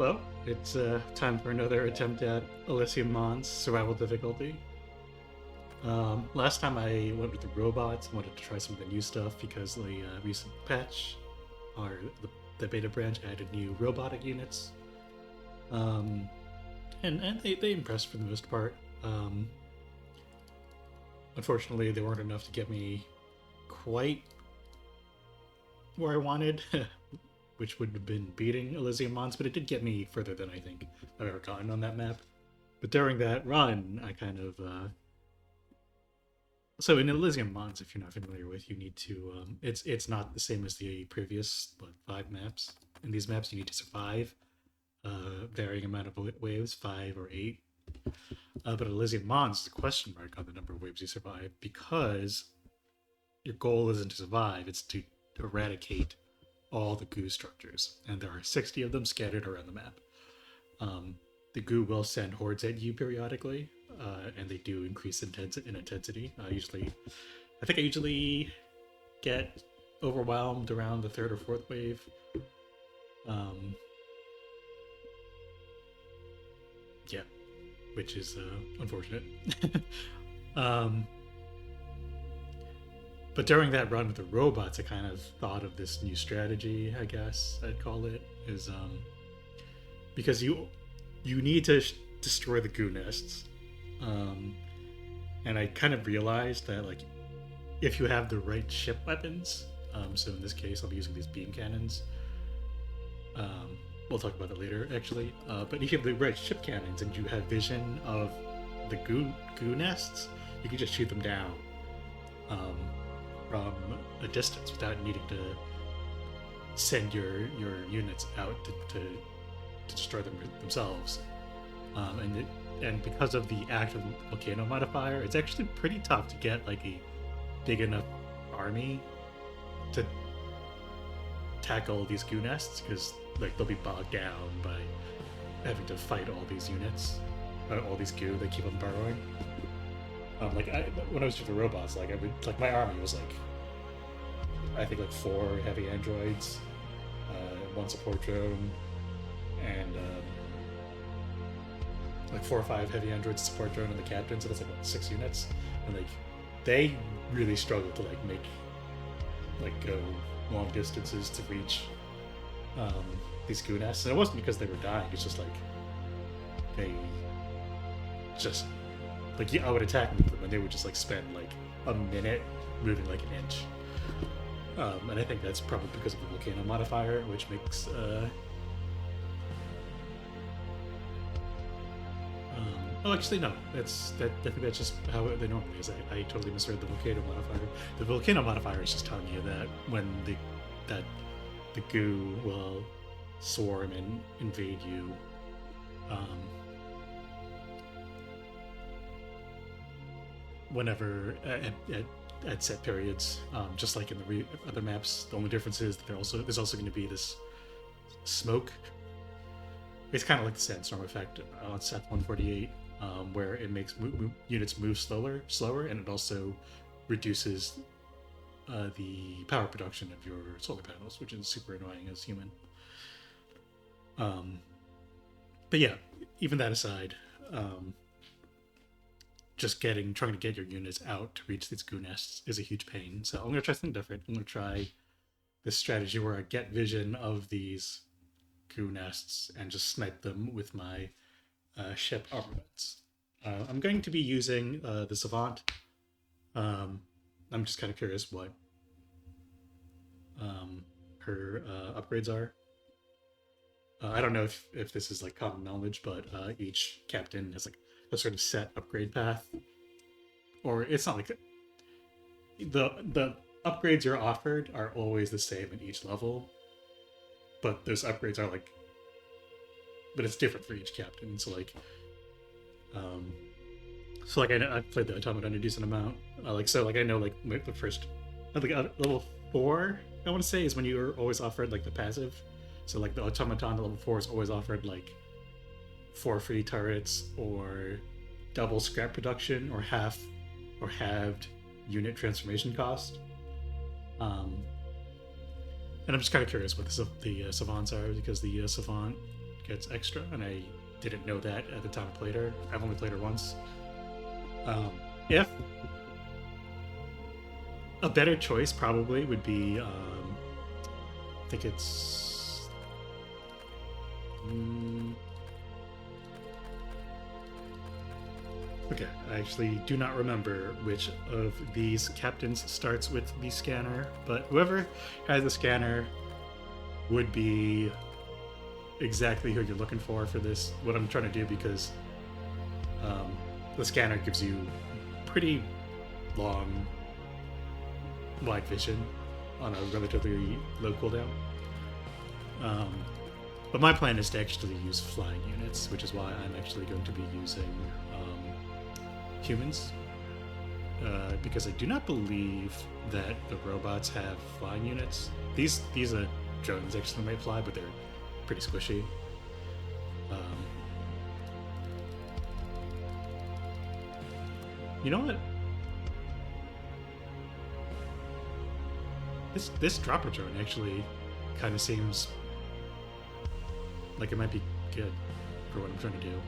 Well, it's time for another attempt at Elysium Mons survival difficulty. Last time I went with the robots, I wanted to try some of the new stuff because the recent patch, or the beta branch, added new robotic units. Um, and they impressed for the most part. Um, Unfortunately, they weren't enough to get me quite where I wanted, which would have been beating Elysium Mons, but it did get me further than I think I've ever gotten on that map. But during that run, I kind of so in Elysium Mons, if you're not familiar with, you need to it's not the same as the previous 5 maps. In these maps, you need to survive varying amount of waves, 5 or 8. But Elysium Mons is a question mark on the number of waves you survive because your goal isn't to survive; it's to eradicate all the goo structures, and there are 60 of them scattered around the map. The goo will send hordes at you periodically, and they do increase in intensity. I think I usually get overwhelmed around the 3rd or 4th wave. Yeah, which is unfortunate. um, but during that run with the robots, I kind of thought of this new strategy, I guess I'd call it, is because you need to destroy the goo nests. And I kind of realized that, like, if you have the right ship weapons, so in this case I'll be using these beam cannons. We'll talk about that later, actually. But if you have the right ship cannons and you have vision of the goo nests, you can just shoot them down from a distance without needing to send your units out to destroy them themselves. And because of the active volcano modifier, it's actually pretty tough to get like a big enough army to tackle these goo nests, because like they'll be bogged down by having to fight all these units, all these goo they keep on burrowing. When I was doing the robots, my army was I think 4 heavy androids, 1 support drone, and 4 or 5 heavy androids, support drone, and the captain. So that's 6 units, and they really struggle to make go long distances to reach these goo nests. And it wasn't because they were dying; it's just they just I would attack them and they would just spend a minute moving an inch. And I think that's probably because of the volcano modifier, which makes actually no. I think that's just how they normally is. I totally misread the volcano modifier. The volcano modifier is just telling you that when the goo will swarm and invade you, whenever at set periods, just like in the other maps. The only difference is that there's also going to be this smoke. It's kind of like the sandstorm effect on Seth 148, where it makes units move slower, and it also reduces the power production of your solar panels, which is super annoying as human. But yeah, even that aside, just trying to get your units out to reach these goo nests is a huge pain. So I'm going to try something different. I'm going to try this strategy where I get vision of these goo nests and just snipe them with my ship armaments. I'm going to be using the Savant. I'm just kind of curious what her upgrades are. I don't know if this is common knowledge, but each captain has a sort of set upgrade path, or it's not the upgrades you're offered are always the same in each level, but those upgrades are but it's different for each captain. So I know I've played the automaton a decent amount. I know the first level 4, I want to say, is when you are always offered the passive. So the automaton level 4 is always offered 4 free turrets, or double scrap production, or halved unit transformation cost. And I'm just kind of curious what the savants are, because the savant gets extra, and I didn't know that at the time I played her. I've only played her once. If a better choice probably would be, I think it's. Okay, I actually do not remember which of these captains starts with the scanner, but whoever has the scanner would be exactly who you're looking for this, what I'm trying to do, because the scanner gives you pretty long, wide vision on a relatively low cooldown. But my plan is to actually use flying units, which is why I'm actually going to be using humans, because I do not believe that the robots have flying units. These drones actually might fly, but they're pretty squishy. You know what? This dropper drone actually kind of seems like it might be good for what I'm trying to do.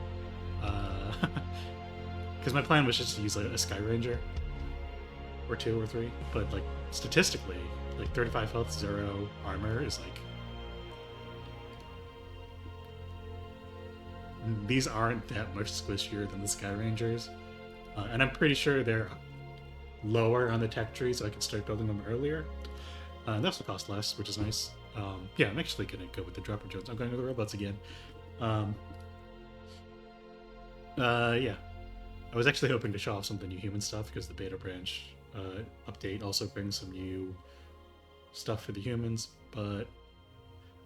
Because my plan was just to use like a Sky Ranger or 2 or 3, but like statistically, like 35 health, 0 armor is like, these aren't that much squishier than the Sky Rangers, and I'm pretty sure they're lower on the tech tree, so I can start building them earlier. They also cost less, which is nice. Yeah, I'm actually gonna go with the dropper drones. I'm going with the robots again. Yeah. I was actually hoping to show off some of the new human stuff, because the beta branch update also brings some new stuff for the humans, but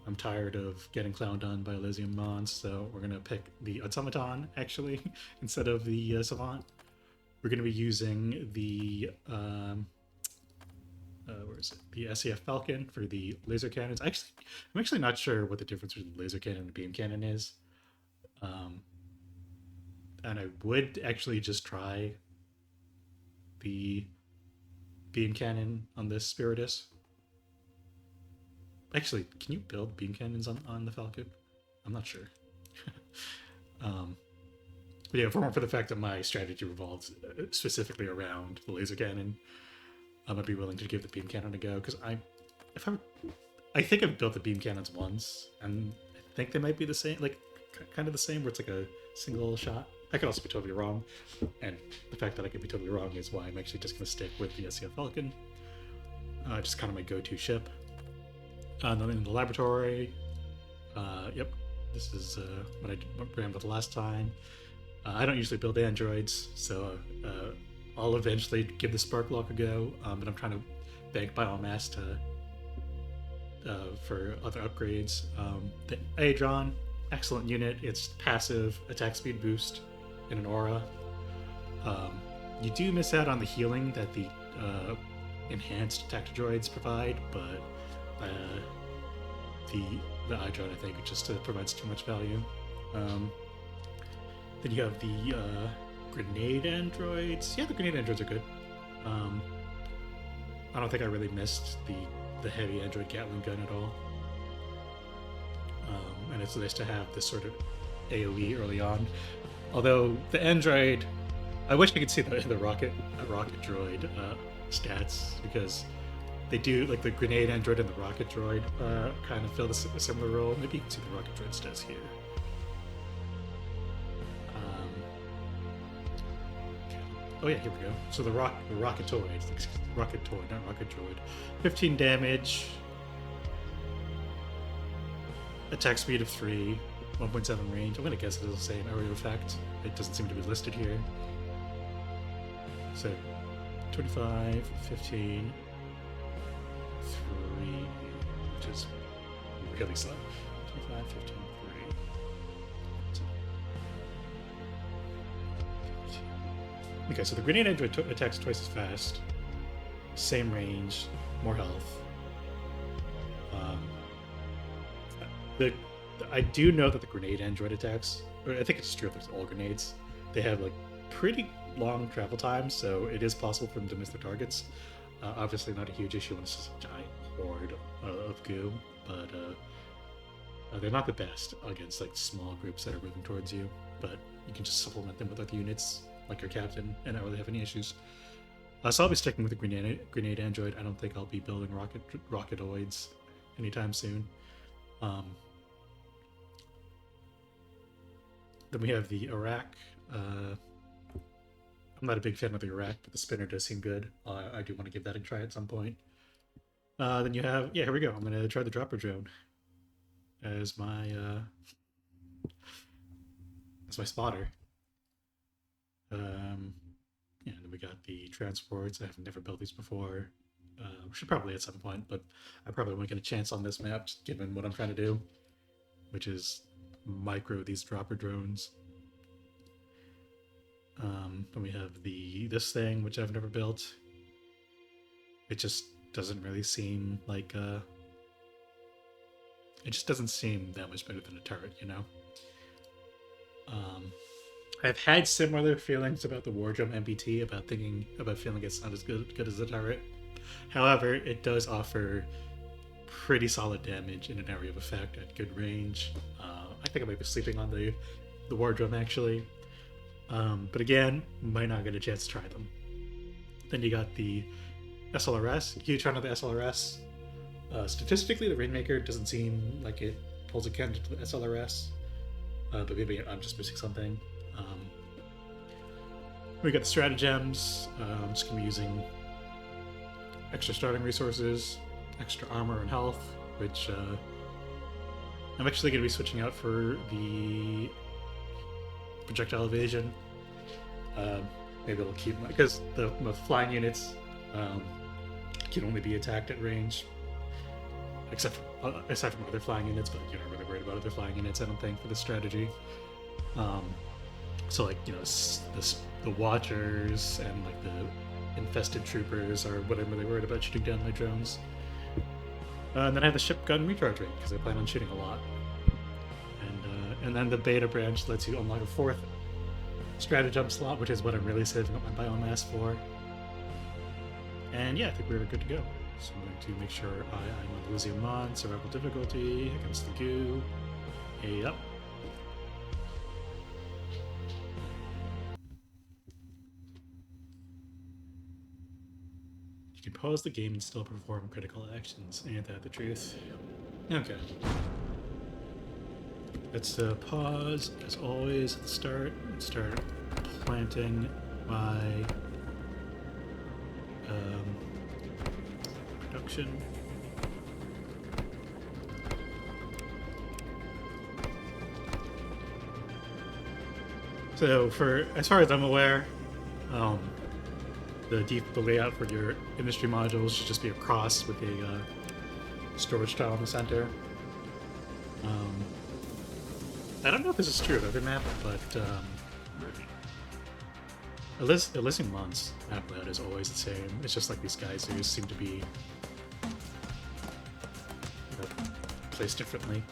I'm tired of getting clowned on by Elysium Mons, so we're going to pick the automaton, actually, instead of the savant. We're going to be using the where is it? The SCF Falcon for the laser cannons. I'm actually not sure what the difference between laser cannon and beam cannon is. And I would actually just try the beam cannon on this Spiritus. Actually, can you build beam cannons on the Falcon? I'm not sure. But yeah, for the fact that my strategy revolves specifically around the laser cannon, I'd be willing to give the beam cannon a go, because I think I've built the beam cannons once, and I think they might be the same, like kind of the same, where it's like a single shot. I could also be totally wrong, and the fact that I could be totally wrong is why I'm actually just going to stick with the SCF Falcon. Just kind of my go-to ship. And then in the laboratory, yep, this is what I ran with the last time. I don't usually build androids, so I'll eventually give the Spark Lock a go, but I'm trying to bank biomass for other upgrades. The Aedron, excellent unit. It's passive attack speed boost in an aura. You do miss out on the healing that the enhanced tactidroids provide, but the Aedron, I think, just provides too much value. Then you have the grenade androids. Yeah, the grenade androids are good. I don't think I really missed the heavy android Gatling gun at all. And it's nice to have this sort of AoE early on. Although the android, I wish I could see the rocket droid stats, because they do, like the grenade android and the rocket droid kind of fill a similar role. Maybe you can see the rocket droid stats here. Oh yeah, here we go. So the rocketoid, not rocket droid. 15 damage, attack speed of 3, 1.7 range. I'm gonna guess it is the same area effect. It doesn't seem to be listed here. So 25, 15, 3, which is really slow. 25, 15, 3. Okay, so the grenade android attacks twice as fast, same range, more health. I do know that the grenade android attacks, or I think it's true if there's all grenades, they have like pretty long travel times, so it is possible for them to miss their targets. Obviously not a huge issue when it's just a giant horde of goo, but They're not the best against like small groups that are moving towards you, but you can just supplement them with other units like your captain and not really have any issues. So I'll be sticking with the grenade android. I don't think I'll be building rocketoids anytime soon. Then we have the Iraq. I'm not a big fan of the Iraq, but the spinner does seem good. I do want to give that a try at some point. Then you have, yeah, here we go. I'm going to try the dropper drone as my spotter. Yeah, then we got the transports. I've never built these before. We should probably at some point, but I probably won't get a chance on this map, just given what I'm trying to do, which is micro these dropper drones. Then we have this thing, which I've never built. It just doesn't really seem like it just doesn't seem that much better than a turret, you know. I've had similar feelings about the Wardrum MBT, about feeling it's not as good as a turret. However, it does offer pretty solid damage in an area of effect at good range. I think I might be sleeping on the Wardrum actually. But again, might not get a chance to try them. Then you got the SLRS. Huge fan of the SLRS. Statistically, the Rainmaker doesn't seem like it pulls a candidate to the SLRS. But maybe I'm just missing something. We got the stratagems. I'm just going to be using extra starting resources, extra armor and health, which I'm actually going to be switching out for the projectile evasion. Maybe it'll keep because the flying units can only be attacked at range, aside from other flying units, but you're not really worried about other flying units, I don't think, for this strategy. So like, you know, the Watchers and like the infested troopers are what I'm really worried about shooting down my drones. And then I have the ship gun recharge rate because I plan on shooting a lot. And then the beta branch lets you unlock a 4th stratagem slot, which is what I'm really saving up my biomass for. And yeah, I think we're good to go. So I'm going to make sure I'm on Elysium Mons, survival difficulty, against the goo. Hey up. You can pause the game and still perform critical actions. Ain't that the truth? Okay. Let's pause, as always, at the start, and start planting my production. So, as far as I'm aware, the layout for your industry modules should just be a cross with a storage tile in the center. I don't know if this is true of every map, but Elysium Mons map layout is always the same. It's just like these guys who seem to be placed differently.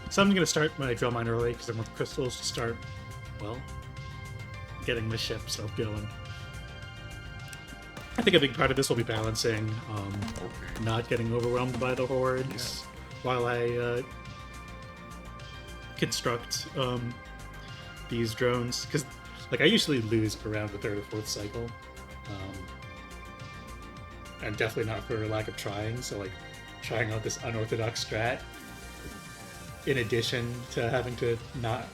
So I'm going to start my drill mine early because I want the crystals to start, well, getting the ship stuff going. I think a big part of this will be balancing, not getting overwhelmed by the hordes while I construct these drones, because like I usually lose around the 3rd or 4th cycle, and definitely not for lack of trying. So like trying out this unorthodox strat, in addition to having to not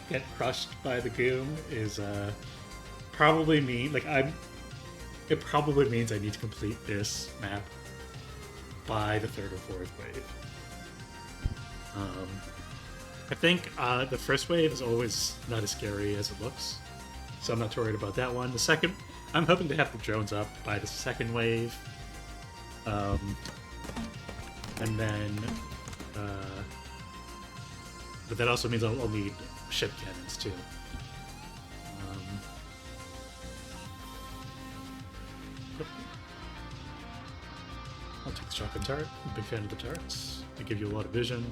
get crushed by the goom, is probably mean like it probably means I need to complete this map by the 3rd or 4th wave. I think the first wave is always not as scary as it looks, so I'm not too worried about that one. The second, I'm hoping to have the drones up by the 2nd wave, and then but that also means I'll need ship cannons too. I'll take the shotgun turret. I'm a big fan of the turrets. They give you a lot of vision.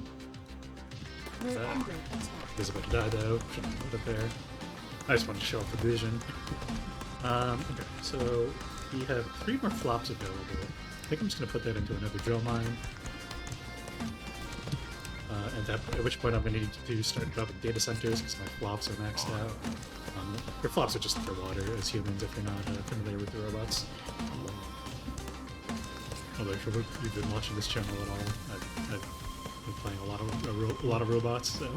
He's about to die though. Shouldn't put it there. I just wanted to show off the vision. Okay, so we have 3 more flops available. I think I'm just going to put that into another drill mine. At which point I'm going to need to start developing data centers because my flops are maxed out. Your flops are just underwater as humans if you're not familiar with the robots. Although if you've been watching this channel at all, I've been playing a lot of robots, so...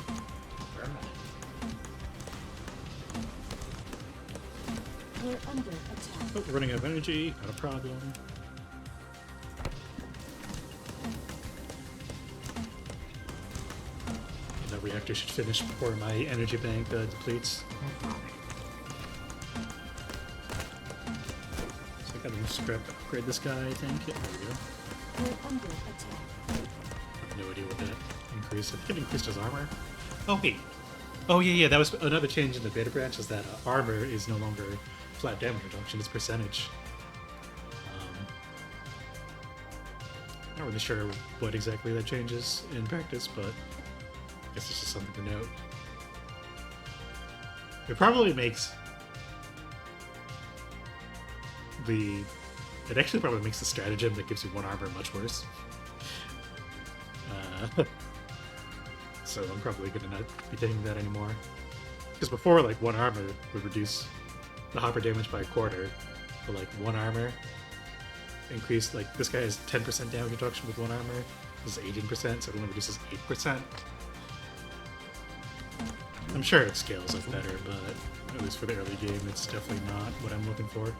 We're under attack. Oh, we're running out of energy, not a problem. And that reactor should finish before my energy bank depletes. So I gotta scrap upgrade this guy, I think. Yeah, there we go. We're under attack. I have no idea what that increased. I think it increased his armor. Oh, wait. Oh, yeah, that was another change in the beta branch, is that armor is no longer flat damage reduction, it's percentage. Not really sure what exactly that changes in practice, but I guess it's just something to note. It probably makes it actually probably makes the stratagem that gives you 1 armor much worse. So I'm probably gonna not be taking that anymore. Because before, like, 1 armor would reduce the hopper damage by 1/4, but like 1 armor increased, like this guy has 10% damage reduction with 1 armor, this is 18%, so it only reduces 8%. I'm sure it scales up better, but at least for the early game, it's definitely not what I'm looking for.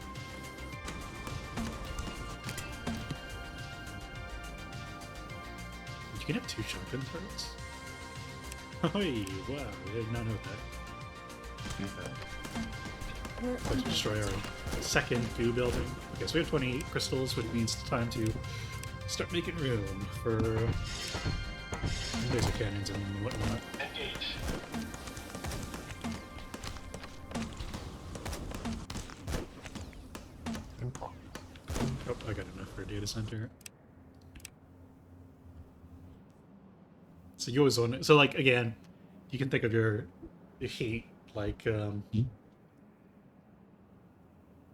You can have 2 shotgun turrets? Oh, wow, I did not know that. Let's destroy our second goo building. Okay, so we have 20 crystals, which means it's time to start making room for laser cannons and whatnot. Engage. Oh, I got enough for a data center. So you always own it. So, like, again, you can think of your heat like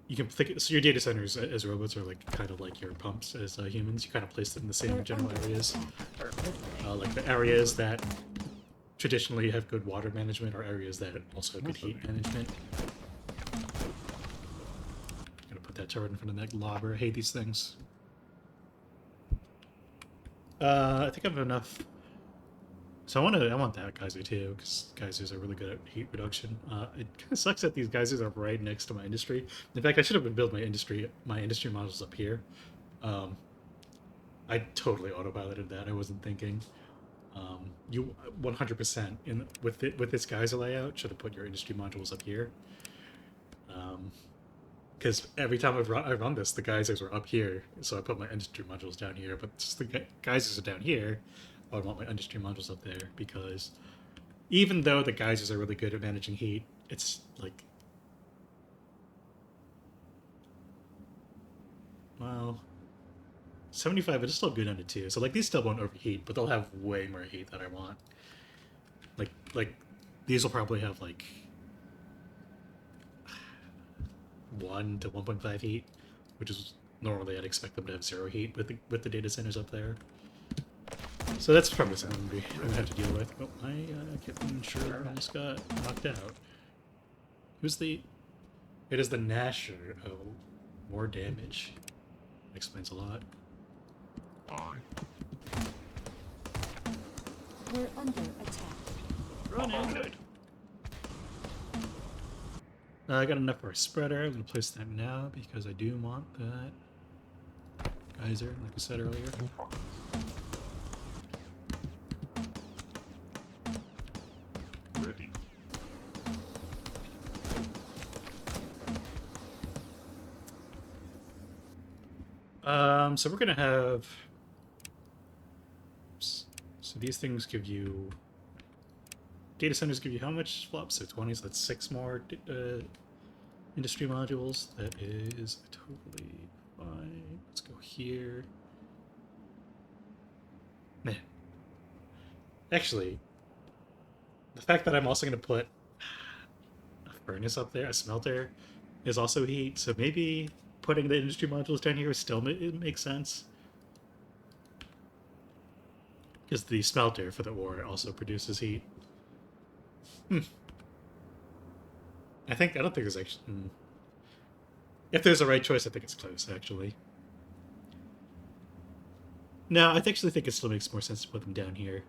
you can think so your data centers as robots are like kind of like your pumps as humans. You kind of place them in the same general areas, like the areas that traditionally have good water management are areas that also have good heat management. Gonna put that turret in front of that lobber. I hate these things. I think I have enough. So I want that geyser too, because geysers are really good at heat reduction. It kind of sucks that these geysers are right next to my industry. In fact, I should have been building my industry models up here. I totally autopiloted that. I wasn't thinking. You 100% with this geyser layout should have put your industry modules up here. Because every time I run this, the geysers were up here, so I put my industry modules down here. But since the geysers are down here, I would want my industry modules up there, because even though the geysers are really good at managing heat, it's like, well, 75, but it's still good under 2. So like these still won't overheat, but they'll have way more heat than I want. Like these will probably have like 1 to 1.5 heat, which is normally I'd expect them to have 0 heat with the data centers up there. So that's probably something I'm gonna have to deal with. Oh, my Captain Sure almost got knocked out. Who's the... It is the Nasher. Oh, more damage. Explains a lot. We're under attack. Running! Good. I got enough for a spreader. I'm gonna place that now because I do want that geyser, like I said earlier. Ready. So we're gonna have. So these things give you. Data centers give you how much flops? So 20, so that's 6 more industry modules. That is totally fine. Let's go here. Nah. Actually, The fact that I'm also going to put a furnace up there, a smelter, is also heat. So maybe putting the industry modules down here still it makes sense. Because the smelter for the ore also produces heat. I don't think there's actually. If there's a right choice, I think it's close, actually. No, I actually think it still makes more sense to put them down here.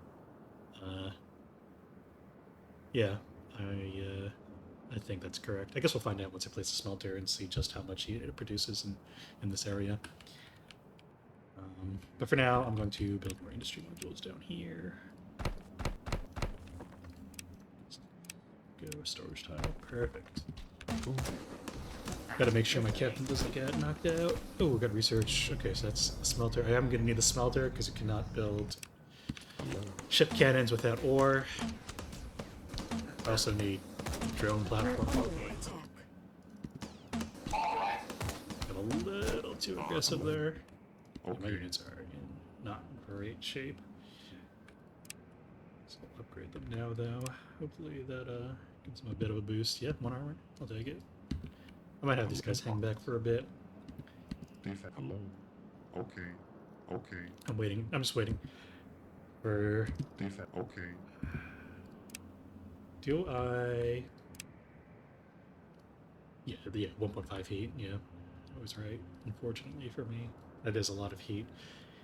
Yeah, I think that's correct. I guess we'll find out once I place the smelter and see just how much heat it produces in this area. But for now, I'm going to build more industry modules down here. Go storage tile. Perfect. Gotta make sure my captain doesn't get knocked out. Oh, we got research. Okay, so that's a smelter. I am gonna need the smelter because you cannot build ship cannons without ore. I also need drone We're platform. under attack. Got a little too aggressive there. My Okay. units are in not great shape. So I'll upgrade them now, though. Hopefully that gives them a bit of a boost. Yeah, 1 armor. I'll take it. I might have these guys hang back for a bit. Defense. Hello. Okay. Okay. I'm waiting. I'm just waiting for. Defense. Okay. Do I? Yeah, 1.5 heat. Yeah, I was right. Unfortunately for me, that is a lot of heat.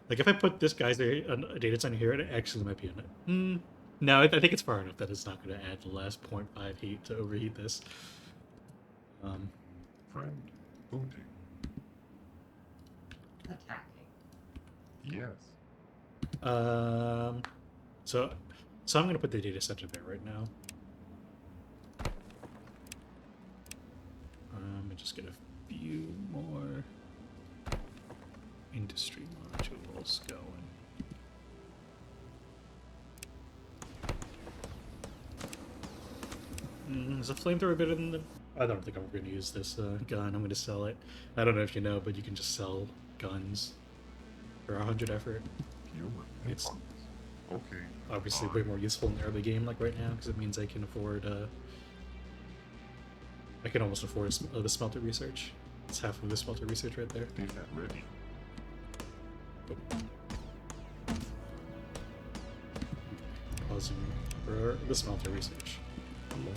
Like if I put this guy's a data center here, it actually might be on it. No, I think it's far enough that it's not going to add the last 0.5 heat to overheat this. Friend. Wounding. Attacking. Yes. So I'm going to put the data center there right now. And just get a few more industry modules going. Is a flamethrower better than the... I don't think I'm going to use this gun. I'm going to sell it. I don't know if you know, but you can just sell guns for 100 effort. Human. It's Okay. obviously way more useful in the early game like right now because it means I can afford I can almost afford the smelter research. It's half of the smelter research right there. Defense ready. Pausing for the smelter research. Hello.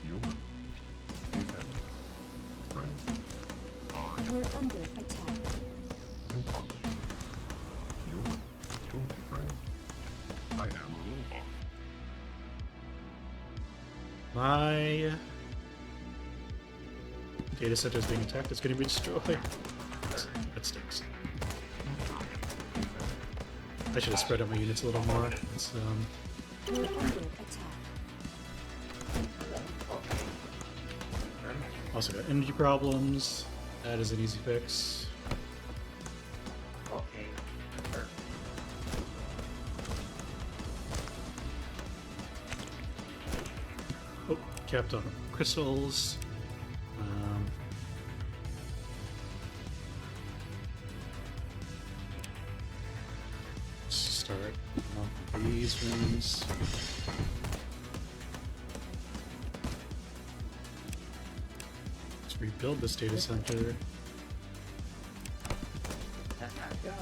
Human. Defense. Friend. We're under attack. Human. Wounded friend. I am a robot. My data center is being attacked. It's going to be destroyed. That stinks. I should have spread out my units a little more. It's, We're under attack. also got energy problems. That is an easy fix. Okay. Sure. Oh, capped on crystals. Start off these ones. Let's rebuild this data center. Go.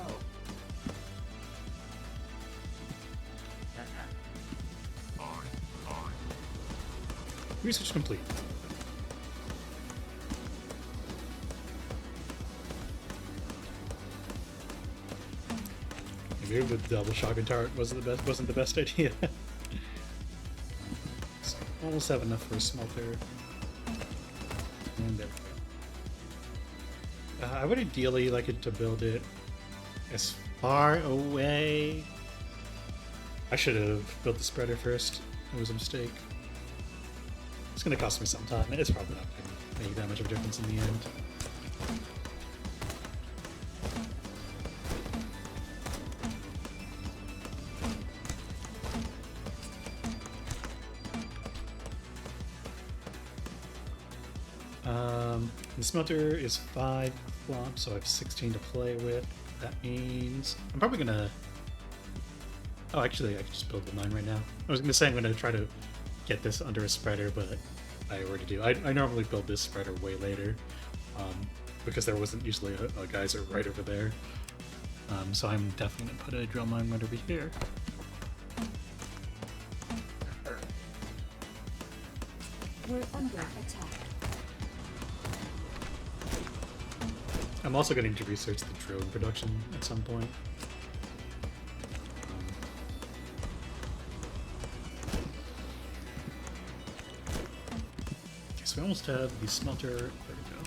Attack. Research complete. Maybe the double shotgun turret wasn't the best idea. So, almost have enough for a smelter. And there we go. I would ideally like it to build it as far away. I should have built the spreader first. It was a mistake. It's going to cost me some time. It's probably not going to make that much of a difference in the end. The smelter is 5 flops, so I have 16 to play with. That means I'm probably gonna. Oh, actually, I can just build the mine right now. I was gonna say I'm gonna try to get this under a spreader, but I already do. I normally build this spreader way later, because there wasn't usually a geyser right over there. So I'm definitely gonna put a drill mine right over here. We're under attack. I'm also going to research the drone production at some point. Okay, so we almost have the smelter. There we go.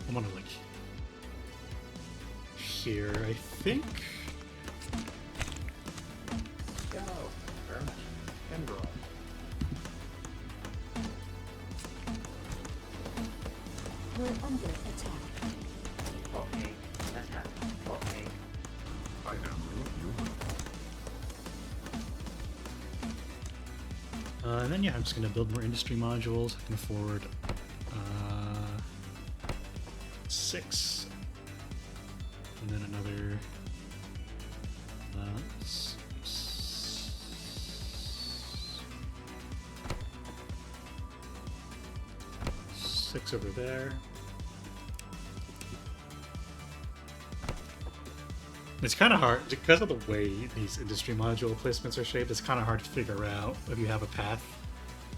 I want to like here, I think. Go. Burn. And draw. We're under attack. Okay. Attack. Okay. I am you. And then yeah, I'm just going to build more industry modules. I can afford 6, and then another 6 over there. It's kind of hard because of the way these industry module placements are shaped. It's kind of hard to figure out if you have a path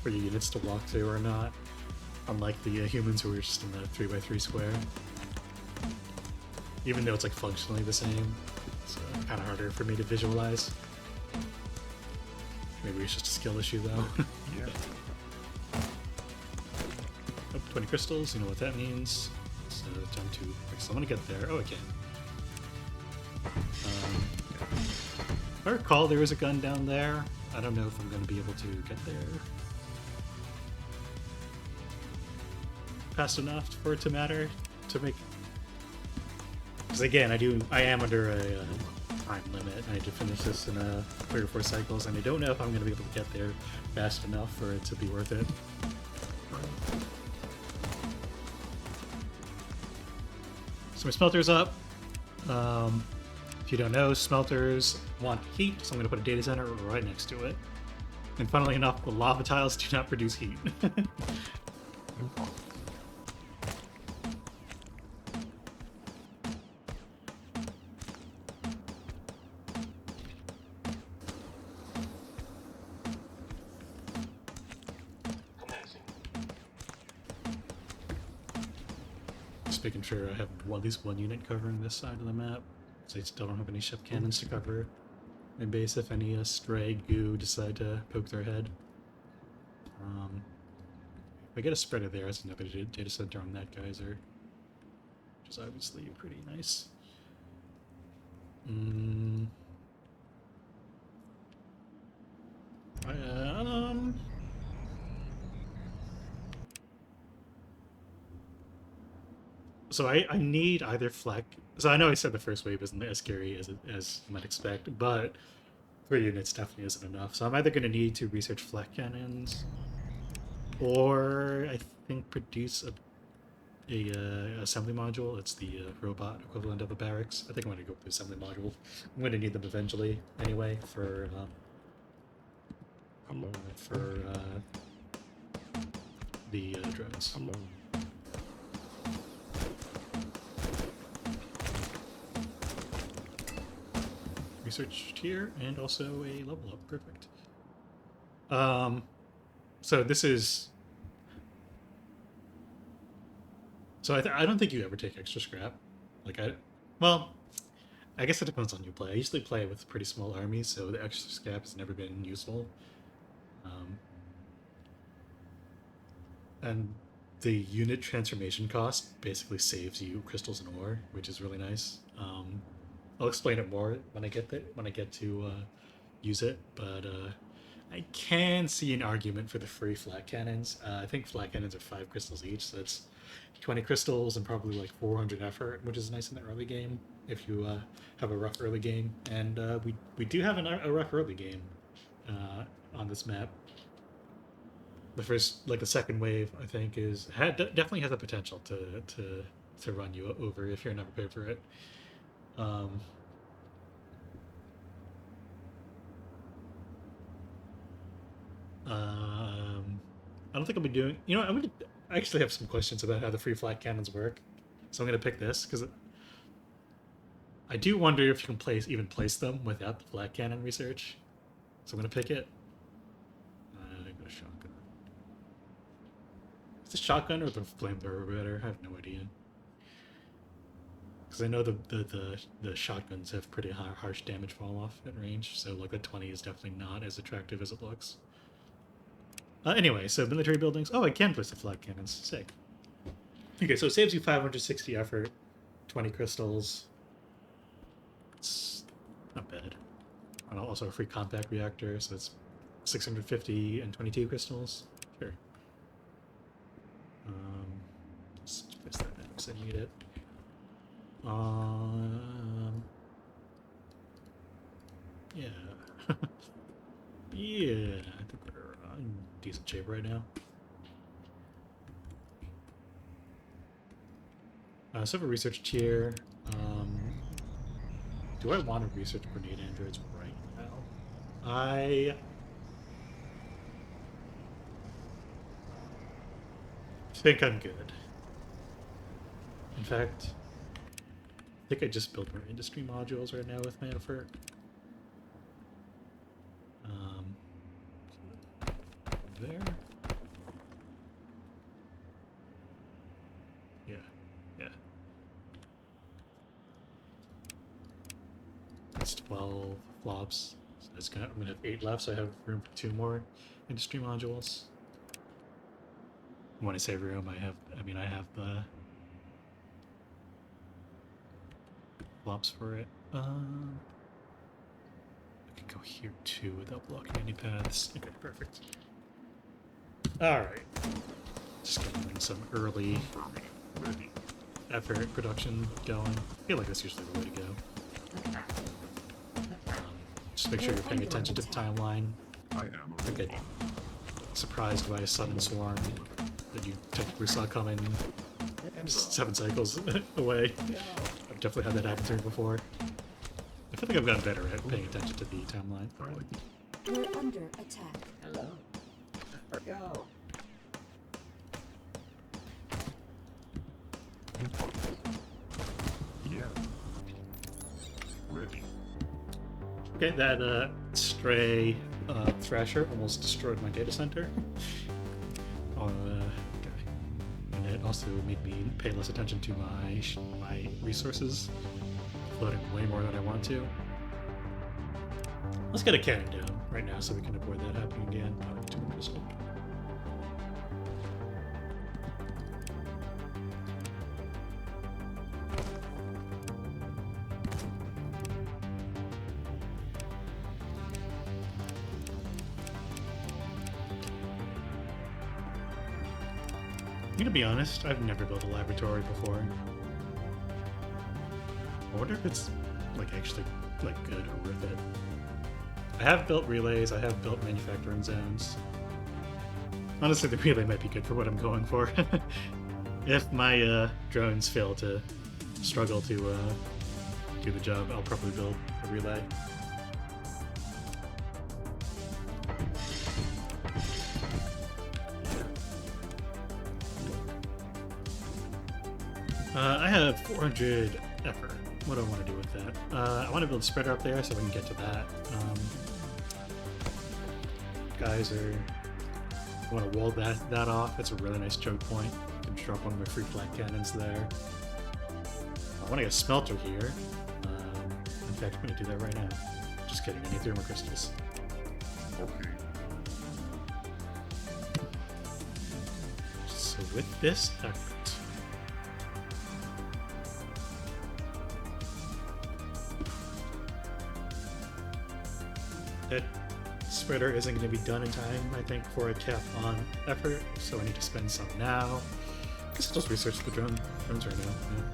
for your units to walk to or not. Unlike the humans who are just in the 3x3 square. Even though it's like functionally the same, it's kind of harder for me to visualize. Maybe it's just a skill issue though. Yeah. Oh, 20 crystals, you know what that means. So time to. So I'm gonna get there. Oh, I can. If I recall, there was a gun down there. I don't know if I'm gonna be able to get there fast enough for it to matter to make. Because again, I am under a time limit. I need to finish this in 3 or 4 cycles, and I don't know if I'm going to be able to get there fast enough for it to be worth it. So my smelter's up. If you don't know, smelters want heat, so I'm going to put a data center right next to it. And funnily enough, the lava tiles do not produce heat. Just making sure I have at least one unit covering this side of the map, so I still don't have any ship cannons to cover my base if any stray goo decide to poke their head. If I get a spreader there, that's another data center on that geyser, which is obviously pretty nice. So I need either flak. So I know I said the first wave isn't as scary as you might expect, but 3 units definitely isn't enough. So I'm either going to need to research flak cannons, or I think produce a assembly module. It's the robot equivalent of a barracks. I think I'm going to go with the assembly module. I'm going to need them eventually anyway for the drones. Hello. Researched here, and also a level up. Perfect. So this is. So I don't think you ever take extra scrap. Like I guess it depends on you play. I usually play with pretty small armies, so the extra scrap has never been useful. And the unit transformation cost basically saves you crystals and ore, which is really nice. I'll explain it more when I get to use it, but I can see an argument for the free flat cannons. I think flat cannons are 5 crystals each, so that's 20 crystals and probably like 400 effort, which is nice in the early game if you have a rough early game. And we do have a rough early game on this map. The second wave, I think, definitely has the potential to run you over if you're not prepared for it. I don't think I'll be doing. You know, I actually have some questions about how the free flat cannons work, so I'm gonna pick this because I do wonder if you can even place them without the flat cannon research. So I'm gonna pick it. I got a shotgun. Is the shotgun or the flamethrower better? I have no idea. Because I know the shotguns have pretty harsh damage fall off at range, so like the 20 is definitely not as attractive as it looks. Anyway, so military buildings. Oh, I can place the flat cannons. Sick. Okay, so it saves you 560 effort, 20 crystals. It's not bad. And also a free compact reactor, so it's 650 and 22 crystals. Sure. Let's place that down because I need it. Yeah. Yeah, I think we're in decent shape right now. So I have a research tier. Do I want to research grenade androids right now? I think I'm good. In fact, I think I just built more industry modules right now with Manafort. There. Yeah, yeah. That's 12 flops. So I'm gonna have 8 left, so I have room for 2 more industry modules. When I say room, I have the flops for it. I could go here too without blocking any paths. Okay, perfect. Alright. Just getting some early effort production going. I feel like that's usually the way to go. Just make sure you're paying attention to the timeline. I am a Don't get robot. surprised by a sudden swarm that you technically saw coming 7 cycles away. I've definitely had that happen to me before. I feel like I've gotten better at paying attention to the timeline. We're under attack. Hello. Go. Yeah. Ready. Okay, that stray thrasher almost destroyed my data center. Okay. And it also made me pay less attention to my resources, floating way more than I want to. Let's get a cannon down right now so we can avoid that happening again. Oh, I have 2 more crystal. I'm gonna be honest, I've never built a laboratory before. I wonder if it's like actually like good or worth it. I have built relays, I have built manufacturing zones. Honestly, the relay might be good for what I'm going for. If my drones fail to struggle to do the job, I'll probably build a relay. I have 400 effort. What do I want to do with that? I want to build a spreader up there so we can get to that. Guys are... I want to wall that off. It's a really nice choke point. I can drop one of my free flat cannons there. I want to get a smelter here. In fact, I'm going to do that right now. Just kidding, I need 3 more crystals. Okay. So with this effort... That spreader isn't going to be done in time, I think, for a cap on effort, so I need to spend some now. I guess I'll just research the drones right now. Yeah.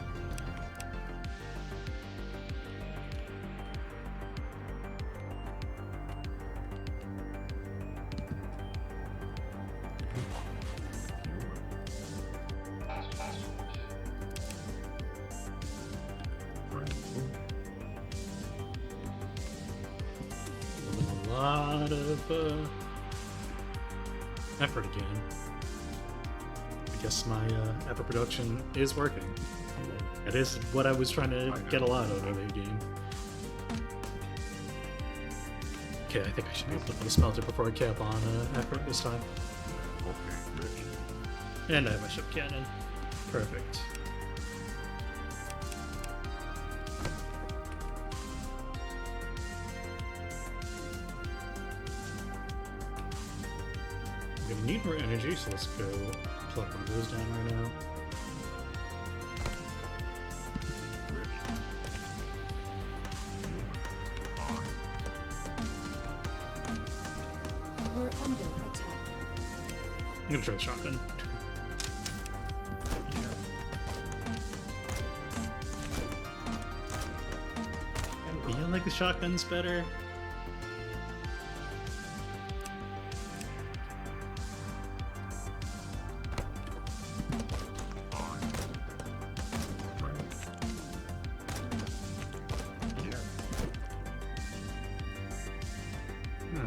A lot of effort again. I guess my effort production is working. That is what I was trying to get a lot of early game. Okay, I think I should be able to put a smelter before I cap on effort this time. Okay, ready. And I have my ship cannon. Perfect. I'm gonna need more energy, so let's go plug one of those down right now. We're under attack. I'm gonna try the shotgun. I feel like the shotgun's better.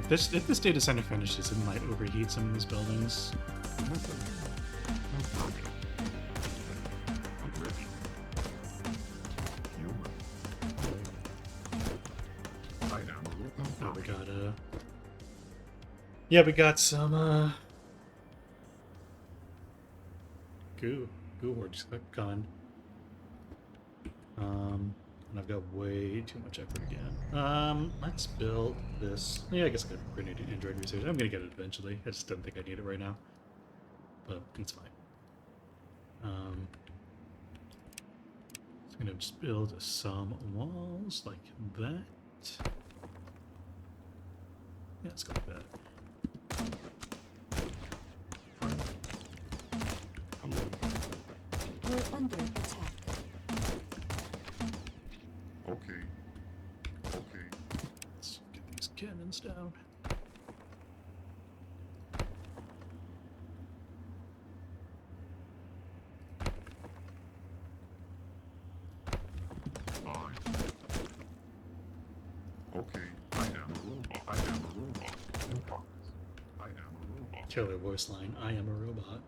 If this data center finishes, it might overheat some of these buildings. Oh, we got yeah, we got some goo hordes coming. And I've got way too much effort again. Let's build this. Yeah, I guess I could grenade Android research. I'm gonna get it eventually. I just don't think I need it right now. But it's fine. I'm gonna just build some walls like that. Yeah, let's go like that. We're under attack. Okay. Okay. Let's get these cannons down. Fine. Okay. I am a robot. I am a robot. Robots. I am a robot. Killer voice line. I am a robot.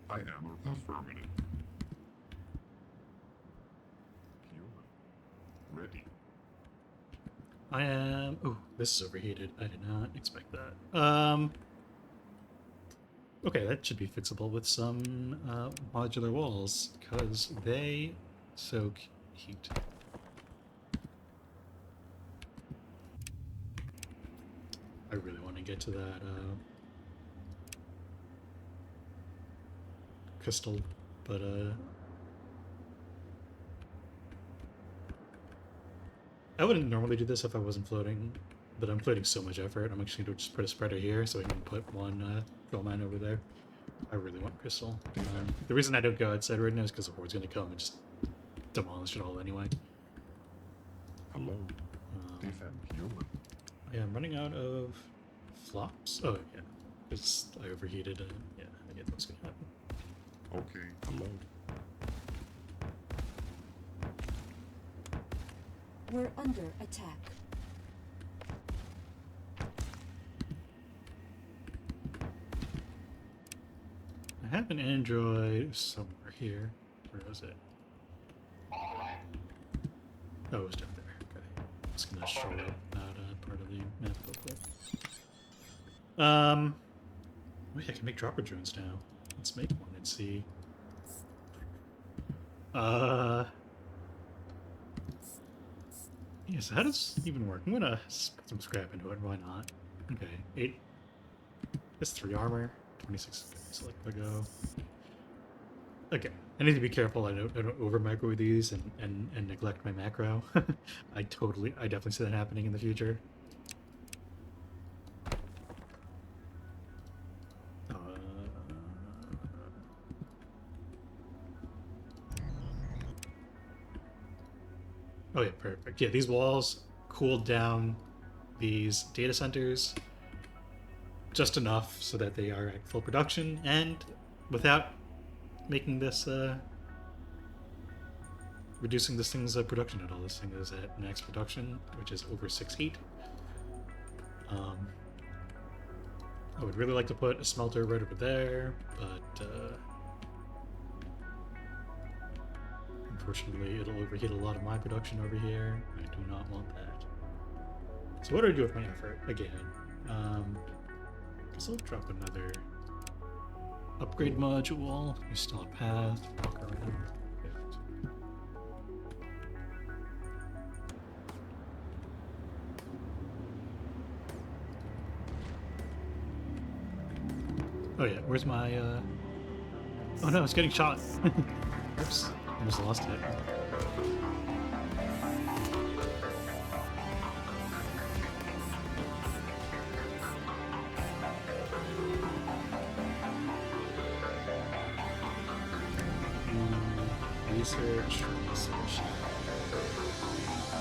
I am a affirmative. Human. Ready. I am. Oh, this is overheated. I did not expect that. Okay, that should be fixable with some modular walls because they soak heat. I really want to get to that crystal, but I wouldn't normally do this if I wasn't floating, but I'm floating so much effort. I'm actually going to just put a spreader here so I can put one drill mine over there. I really want crystal. The reason I don't go outside right now is because the horde's going to come and just demolish it all anyway. Hello. Defend human. Yeah, I'm running out of flops. Oh, yeah. Because I overheated. Yeah, I get what's going to happen. Okay. Hello. We're under attack. I have an android somewhere here. Where is it? Oh, it was down there. Okay. Just gonna show up that part of the map real quick. Wait, I can make dropper drones now. Let's make one and see. Yeah, so how does this even work? I'm gonna put some scrap into it, why not? Okay, 8. That's 3 armor, 26. Okay, so like I go. Okay, I need to be careful I don't over micro these and neglect my macro. I definitely see that happening in the future. Oh yeah, perfect. Yeah, these walls cooled down these data centers just enough so that they are at full production, and without making this reducing this thing's production at all. This thing is at max production, which is over 6 heat. I would really like to put a smelter right over there, but unfortunately it'll overheat a lot of my production over here. I do not want that. So what do I do with my effort? Again, guess I'll drop another upgrade module. Install a path, walk around. Perfect. Oh yeah, where's my oh no, it's getting shot. Oops, almost lost it. Research.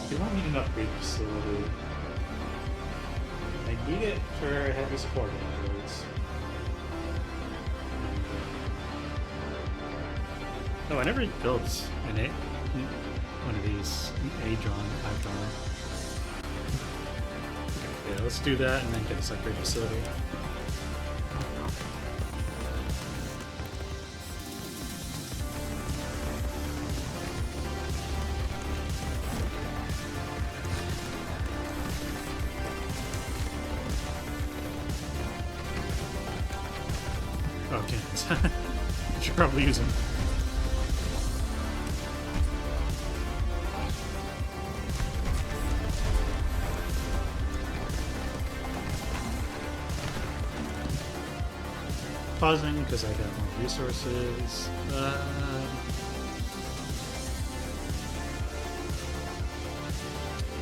They want me to upgrade the facility. I need it for heavy support androids. Oh, I never built one of these Adron. Yeah, let's do that and then get this upgrade facility. Oh, cannons. I should probably use them. Pausing because I got more resources.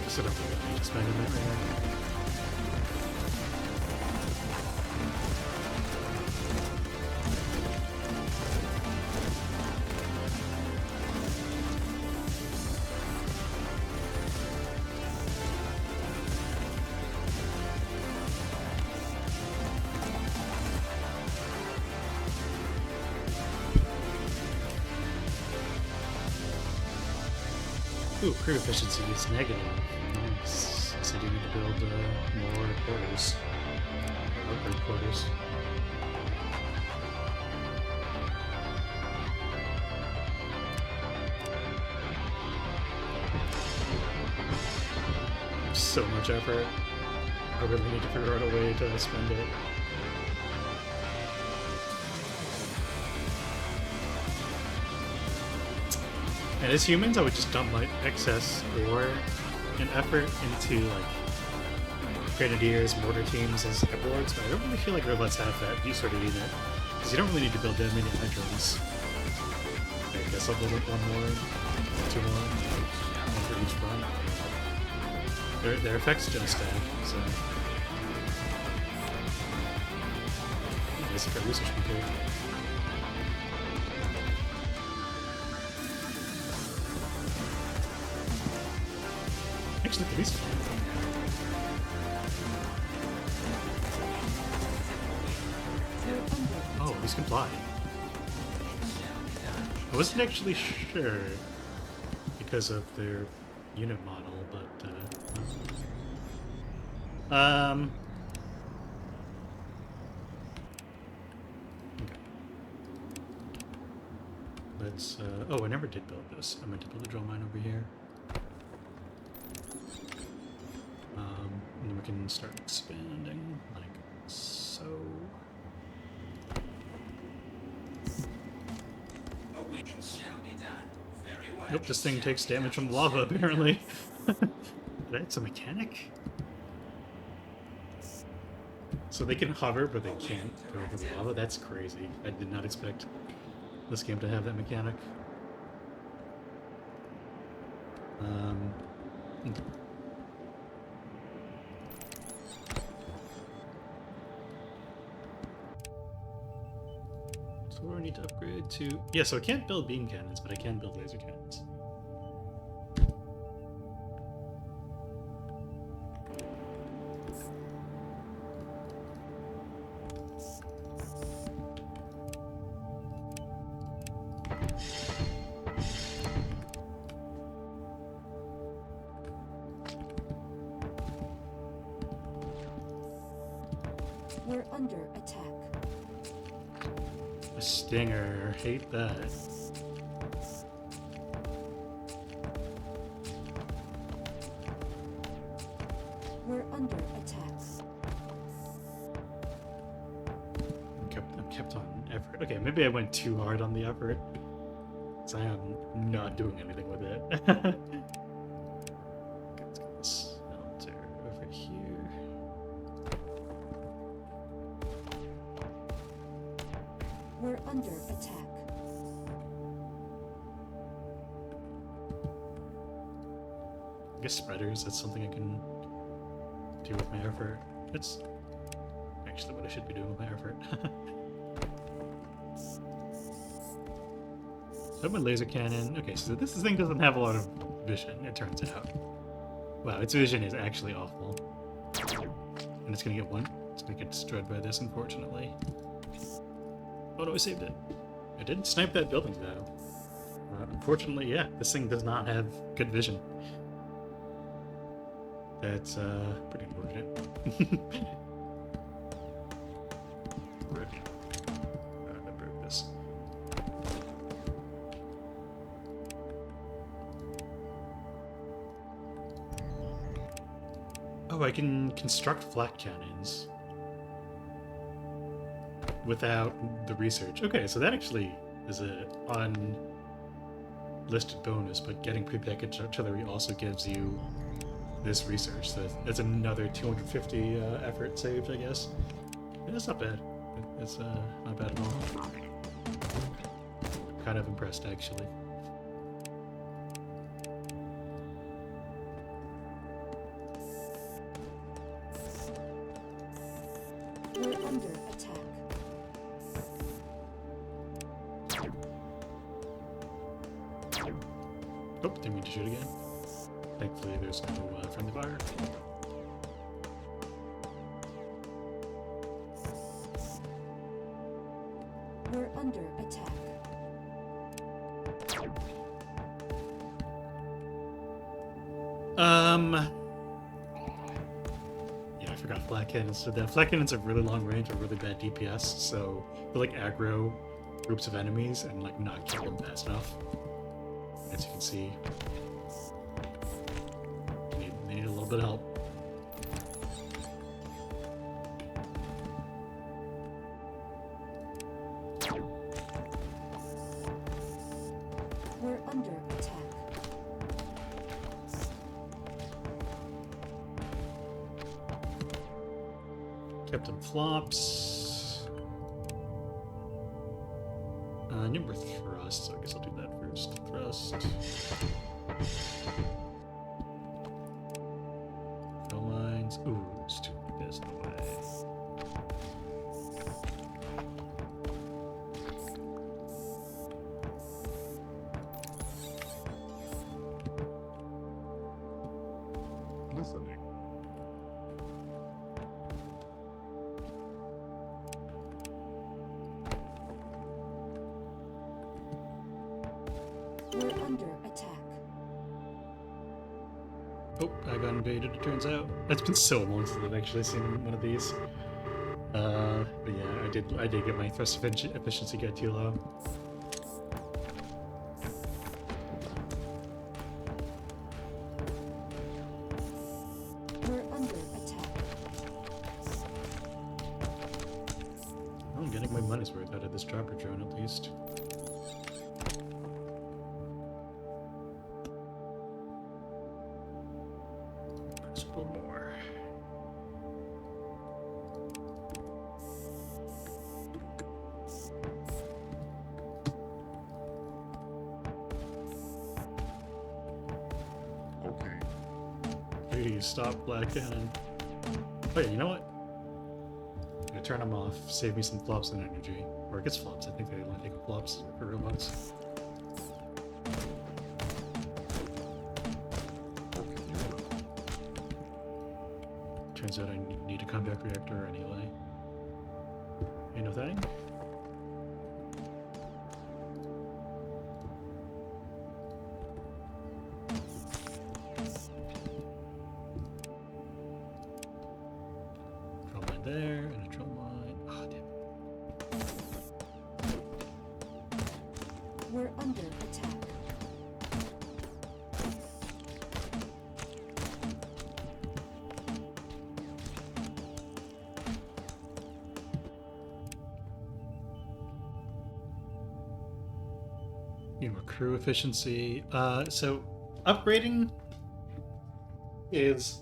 So don't really need to spend a minute right now. Ooh, crew efficiency is negative. Nice. So I do need to build more quarters. Upgrade quarters. So much effort. I really need to figure out a way to spend it. And as humans, I would just dump my excess ore and effort into like grenadiers, mortar teams as headlords, but I don't really feel like robots have that sort of unit because you don't really need to build that many hydrons. I guess I'll build up one more, two more, one for each front. Their effects just stack, so basic research compared. Actually, the least oh, these can fly. I wasn't actually sure because of their unit model, but okay. Let's oh, I never did build this. I meant to build a drill mine over here. And then we can start expanding like so. Nope, this thing takes damage from lava apparently. That's a mechanic? So they can hover, but they can't go over the lava? That's crazy. I did not expect this game to have that mechanic. Okay. So where do I need to upgrade to? Yeah, so I can't build beam cannons, but I can build laser cannons. We're under attack. A stinger. Hate that. We're under attack. I'm kept on effort. Okay, maybe I went too hard on the effort. Because I am not doing anything with it. Okay, let's get this altar over here. We're under attack. I guess spreaders, that's something I can do with my effort. That's actually what I should be doing with my effort. I have my laser cannon. Okay, so this thing doesn't have a lot of vision, it turns out. Wow, its vision is actually awful. And it's gonna get destroyed by this, unfortunately. Oh no, I saved it. I didn't snipe that building though. Unfortunately, yeah, this thing does not have good vision. That's pretty unfortunate. Ready. I broke this. Oh, I can construct flat cannons without the research. Okay, so that actually is a unlisted bonus, but getting prepackaged artillery also gives you this research. So that's another 250 effort saved, I guess. And that's not bad. It's not bad at all. Kind of impressed, actually. We're under attack. Oh, didn't mean to shoot again. Thankfully, there's no friendly fire. We're under attack. Yeah, I forgot flat cannons. So the flat cannons have really long range or really bad DPS, so they like aggro groups of enemies and like not kill them fast enough. As you can see, they need a little bit of help. We're under attack. Captain Flops. Number thrust, so I guess I'll do that first. Thrust. Fill mines. Ooh, it's too pissed away. Listening. We're under attack. Oh, I got invaded, it turns out. It's been so long since I've actually seen one of these. But yeah, I did get my thrust efficiency get too low. We're under attack. I'm getting my money's worth out of this dropper drone at least. Just a little more. Okay. Please stop Black Cannon. Oh yeah, you know what? I'm gonna turn them off, save me some flops and energy. Or it gets flops, I think they only take flops for real ones. Turns out I need a comeback reactor anyway. Ain't no thing. Drill mine there, and a drill crew efficiency. So upgrading is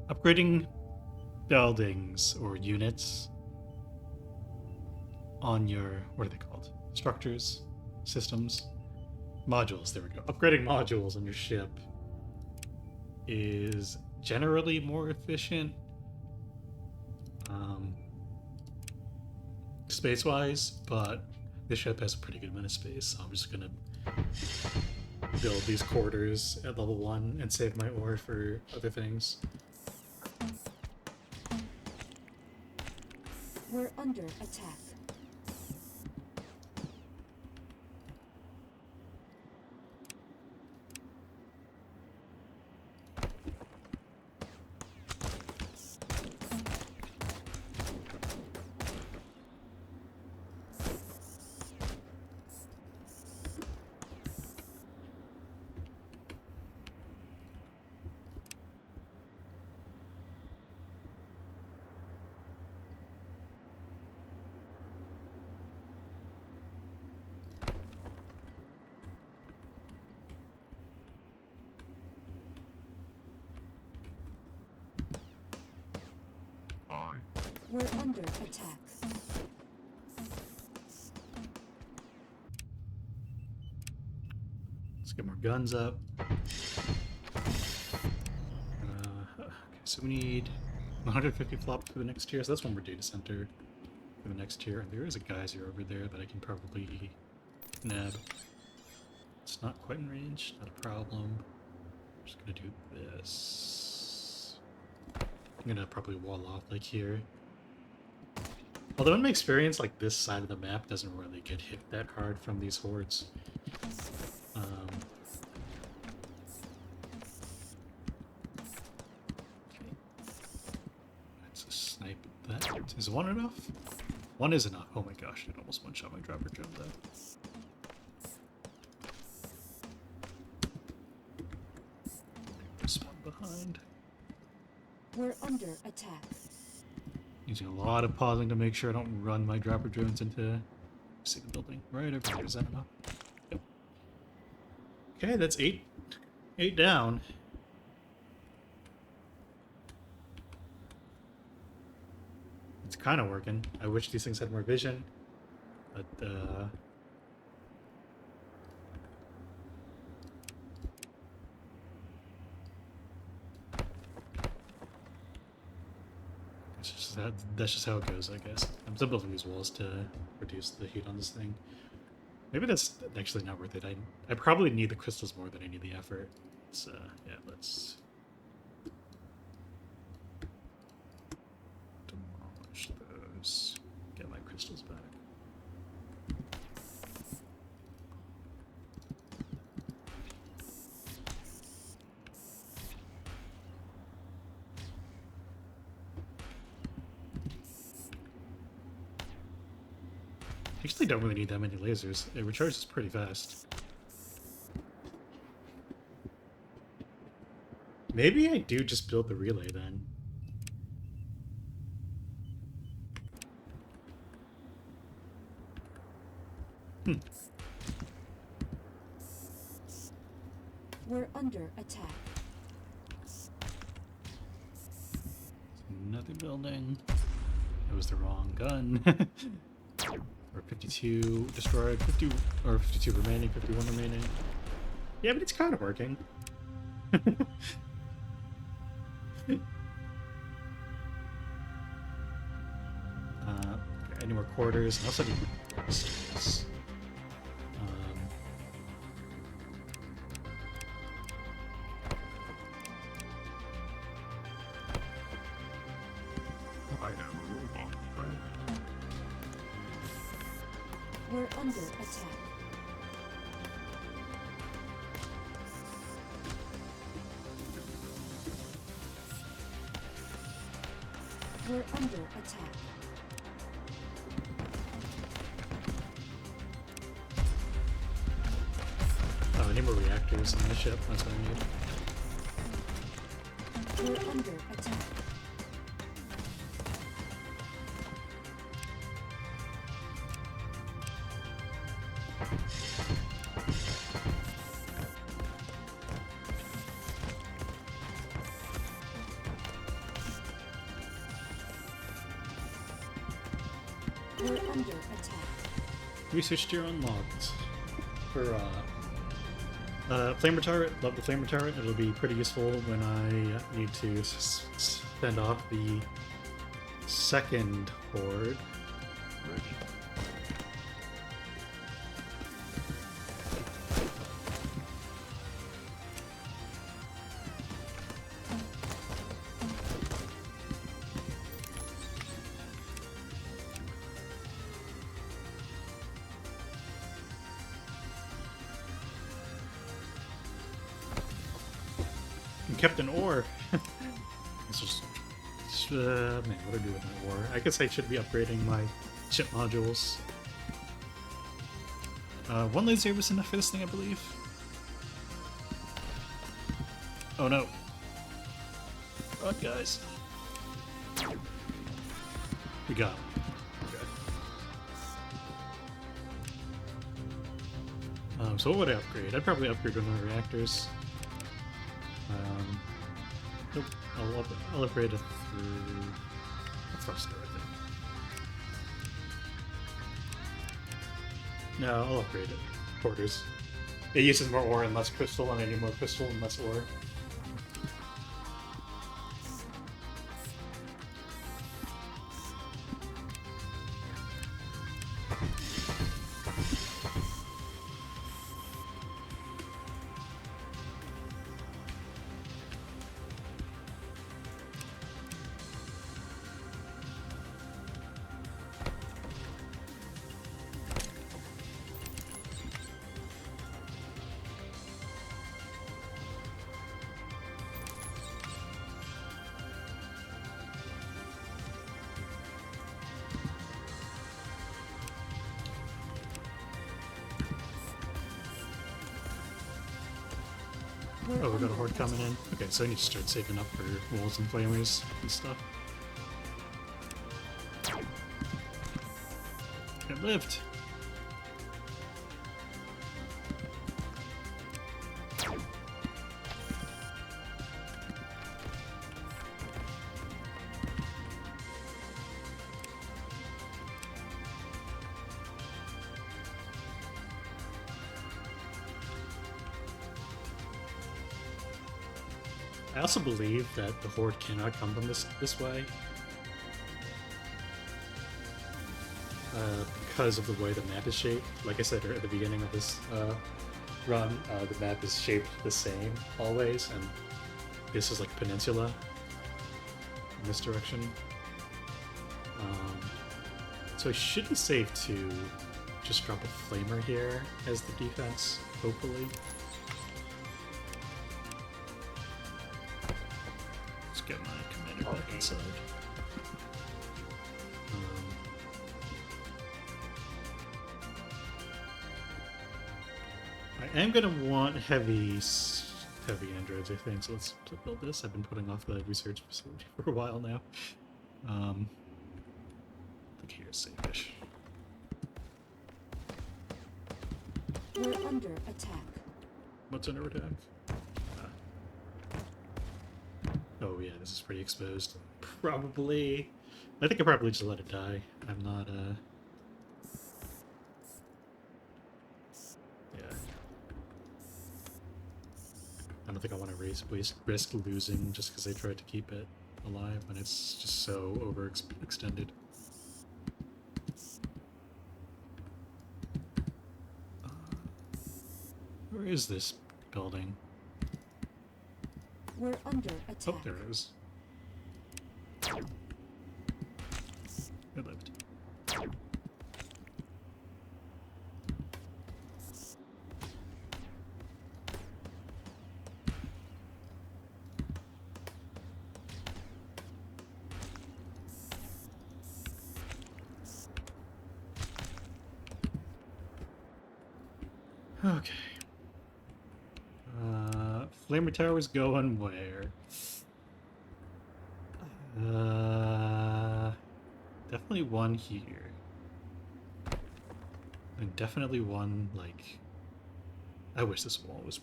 upgrading buildings or units on your, what are they called? Structures, systems, modules. There we go. Upgrading modules on your ship is generally more efficient. Space-wise, but this ship has a pretty good amount of space, so I'm just gonna build these quarters at level 1 and save my ore for other things. We're under attack. I. We're under attack. Let's get more guns up. Okay, so we need 150 flop for the next tier, so that's one more data center for the next tier. There is a geyser over there that I can probably nab. It's not quite in range, not a problem. I'm just gonna do this. I'm gonna probably wall off like here. Although in my experience, like this side of the map doesn't really get hit that hard from these hordes. Okay. Let's snipe that. Is one enough? One is enough. Oh my gosh, it almost one-shot my dropper drone though. This one behind. We're under attack. Using a lot of pausing to make sure I don't run my dropper drones into see the building. Right over here, is that enough? Yep. Okay, that's 8 down. It's kind of working. I wish these things had more vision, but that's just how it goes, I guess. I'm still building these walls to reduce the heat on this thing. Maybe that's actually not worth it. I probably need the crystals more than I need the effort. So yeah, let's demolish those. Get my crystals back. Actually don't really need that many lasers. It recharges pretty fast. Maybe I do just build the relay then. We're under attack. Another building. It was the wrong gun. Or 52 destroyed, 50 or 52 remaining, 51 remaining. Yeah, but it's kind of working. Okay, any more quarters? I also need crystals. I am a robot. We're under attack. We're under attack. Oh, I need more reactors on the ship. That's what I need. We're under attack. We're under attack. Research tier unlocked. For flamer turret. Love the flamer turret. It'll be pretty useful when I need to send off the second horde. Ready. And kept an ore. This was man, what do I do with my ore? I guess I should be upgrading my ship modules. One laser was enough for this thing, I believe. Oh no. Run, guys. We got him. Okay. So what would I upgrade? I'd probably upgrade one of the reactors. Nope. I'll upgrade it through a thruster, I think. No, I'll upgrade it. Quarters. It uses more ore and less crystal, and I need more crystal and less ore. We're Oh, we got a under horde coming in. attack. Okay, so I need to start saving up for walls and flamers and stuff. It lived. I also believe that the horde cannot come from this way. Because of the way the map is shaped. Like I said at the beginning of this run, the map is shaped the same always, and this is like a peninsula in this direction. So it should be safe to just drop a flamer here as the defense, hopefully. Let's get my commander back inside. I am gonna want heavy androids, I think. So let's build this. I've been putting off the research facility for a while now. I think here's safe-ish. We're under attack. What's under attack? Oh yeah, this is pretty exposed. Probably. I think I probably just let it die. I'm not. Yeah. I don't think I want to risk losing just because they tried to keep it alive when it's just so overextended. Where is this building? We're under attack. Oh, there it is. It lived. Okay. Flamer Tower's going where? Definitely one here. And definitely one, like... I wish this wall was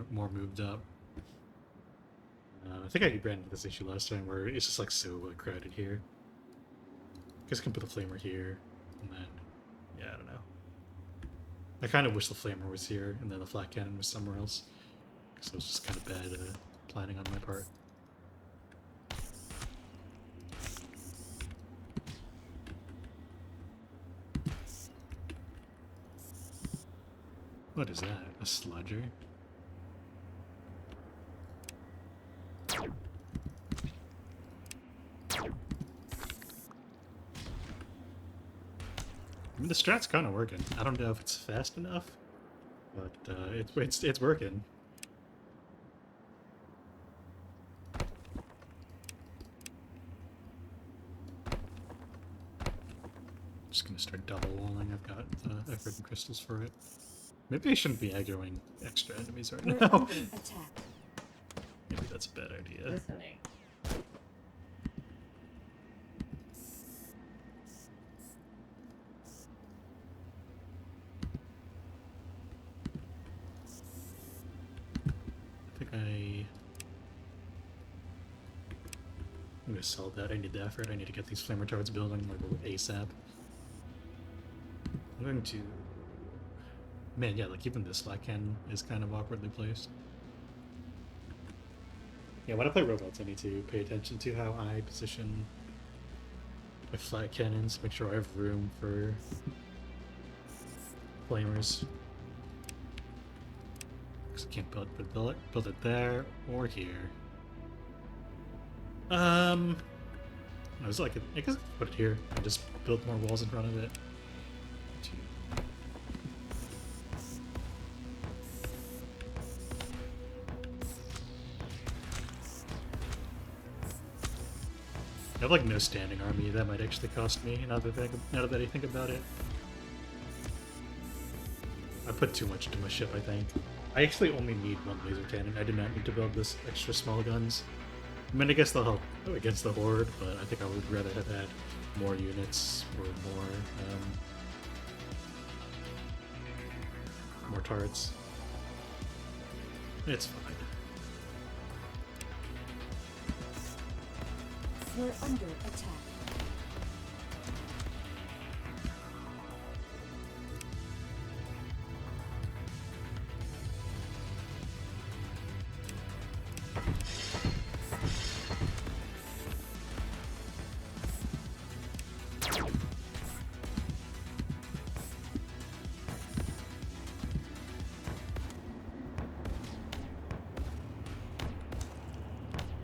more moved up. I think I ran into this issue last time where it's just like so crowded here. Guess I can put the flamer here. And then, yeah, I don't know. I kind of wish the flamer was here and then the flat cannon was somewhere else. Because it was just kind of bad planning on my part. What is that? A sludger? I mean, the strat's kind of working. I don't know if it's fast enough, but it's working. Just gonna start double walling. I've got effort and crystals for it. Maybe I shouldn't be aggroing extra enemies right We're now. under attack. Maybe that's a bad idea. Listening. I think I'm gonna sell that. I need the effort. I need to get these flamer turrets building like ASAP. I'm going to... Man, yeah, like even this flat cannon is kind of awkwardly placed. Yeah, when I play robots, I need to pay attention to how I position my flat cannons, make sure I have room for flamers. Because I can't build it there or here. I was like, I guess I could put it here and just build more walls in front of it. I have like no standing army. That might actually cost me now that I think about it. I put too much into my ship, I think. I actually only need one laser cannon. I do not need to build this extra small guns. I mean, I guess they'll help against the horde, but I think I would rather have had more units or more turrets. It's fine. We're under attack.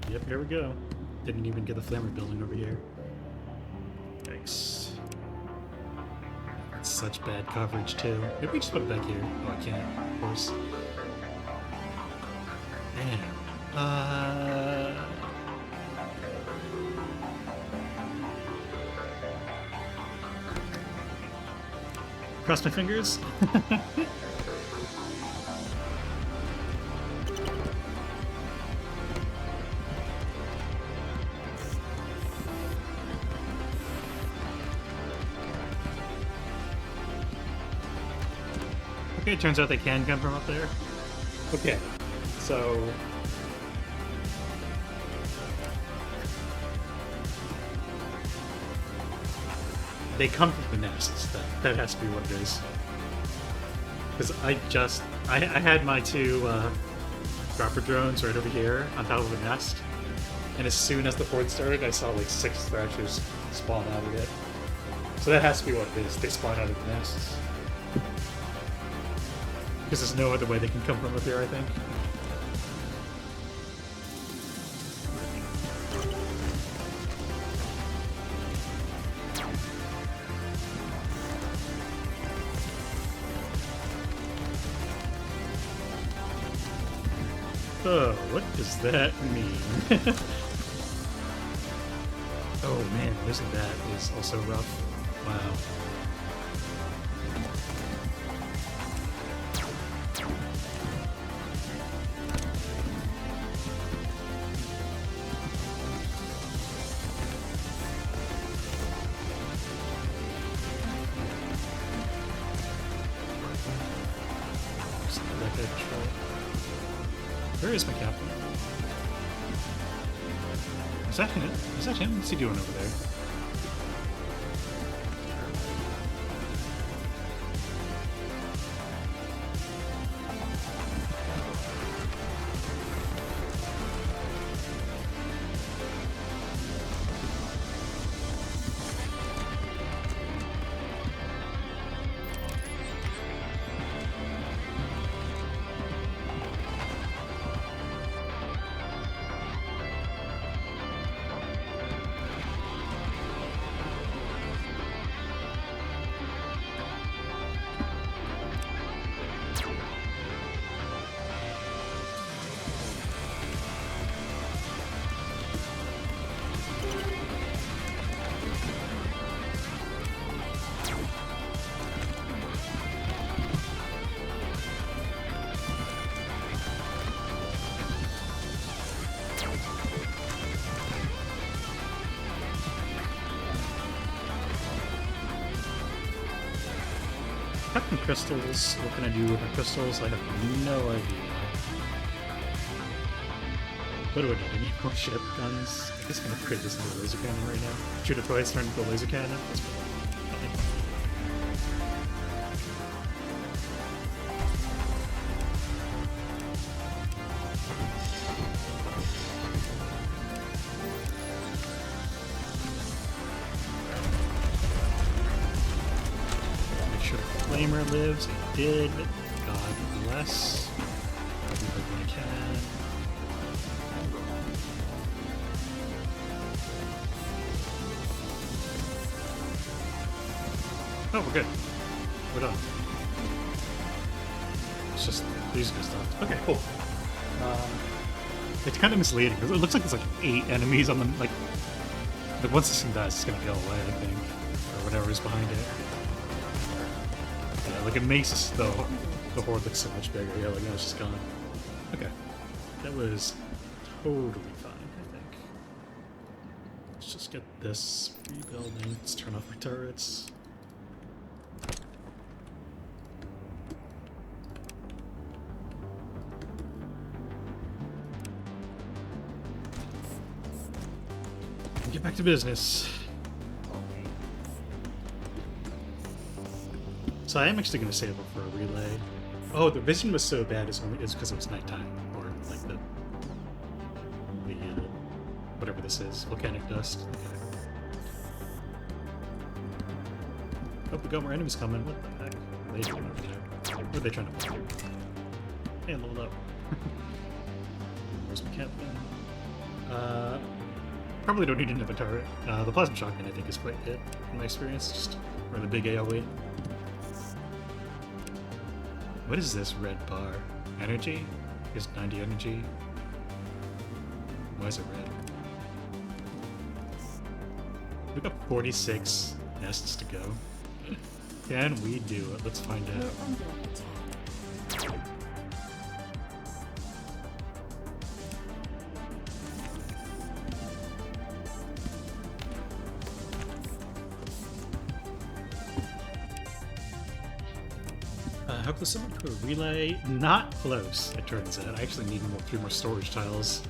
Yep, here we go. Didn't even get the flamer building over here. Yikes. That's such bad coverage, too. Maybe we just put it back here. Oh, I can't, of course. Damn. Cross my fingers. Okay, it turns out they can come from up there. Okay, so... They come from the nests. That has to be what it is. Because I had my two dropper drones right over here on top of a nest. And as soon as the horde started, I saw like 6 thrashers spawn out of it. So that has to be what it is. They spawn out of the nests. Because there's no other way they can come from up here, I think. Oh, what does that mean? Oh man, losing that is also rough. Wow. Where is my captain? Is that him? Is that him? What's he doing over there? Collecting crystals. What can I do with my crystals? I have no idea. What do I need? I need more ship guns. I guess I'm gonna upgrade this into a laser cannon right now. Shoot it twice, turn into a laser cannon. That's fine. Make sure the flamer lives. It did. God bless. I'll do everything I can. Oh, we're good. We're done. It's just these good stuff. Okay, cool. It's kind of misleading because it looks like there's like 8 enemies on the like once this thing dies, it's gonna go away, I think, or whatever is behind it. Yeah, like it makes the horde look so much bigger. Yeah, like now it's just gone. Okay, that was totally fine, I think. Let's just get this rebuilding. Let's turn off my turrets. Get back to business. So I am actually going to save up for a relay. Oh, the vision was so bad it's because it was nighttime, or like the whatever this is, volcanic dust. Okay. Oh, we got more enemies coming. What the heck? What are they doing over there? What are they trying to do? Hey, leveled up. Where's my captain? Probably don't need another turret. The plasma shotgun I think is quite good in my experience, just or the big AoE. What is this red bar? Energy? It's 90 energy. Why is it red? We've got 46 nests to go. Can we do it? Let's find You're out. under attack. How close am I to a relay? Not close, it turns out. I actually need 3 more storage tiles.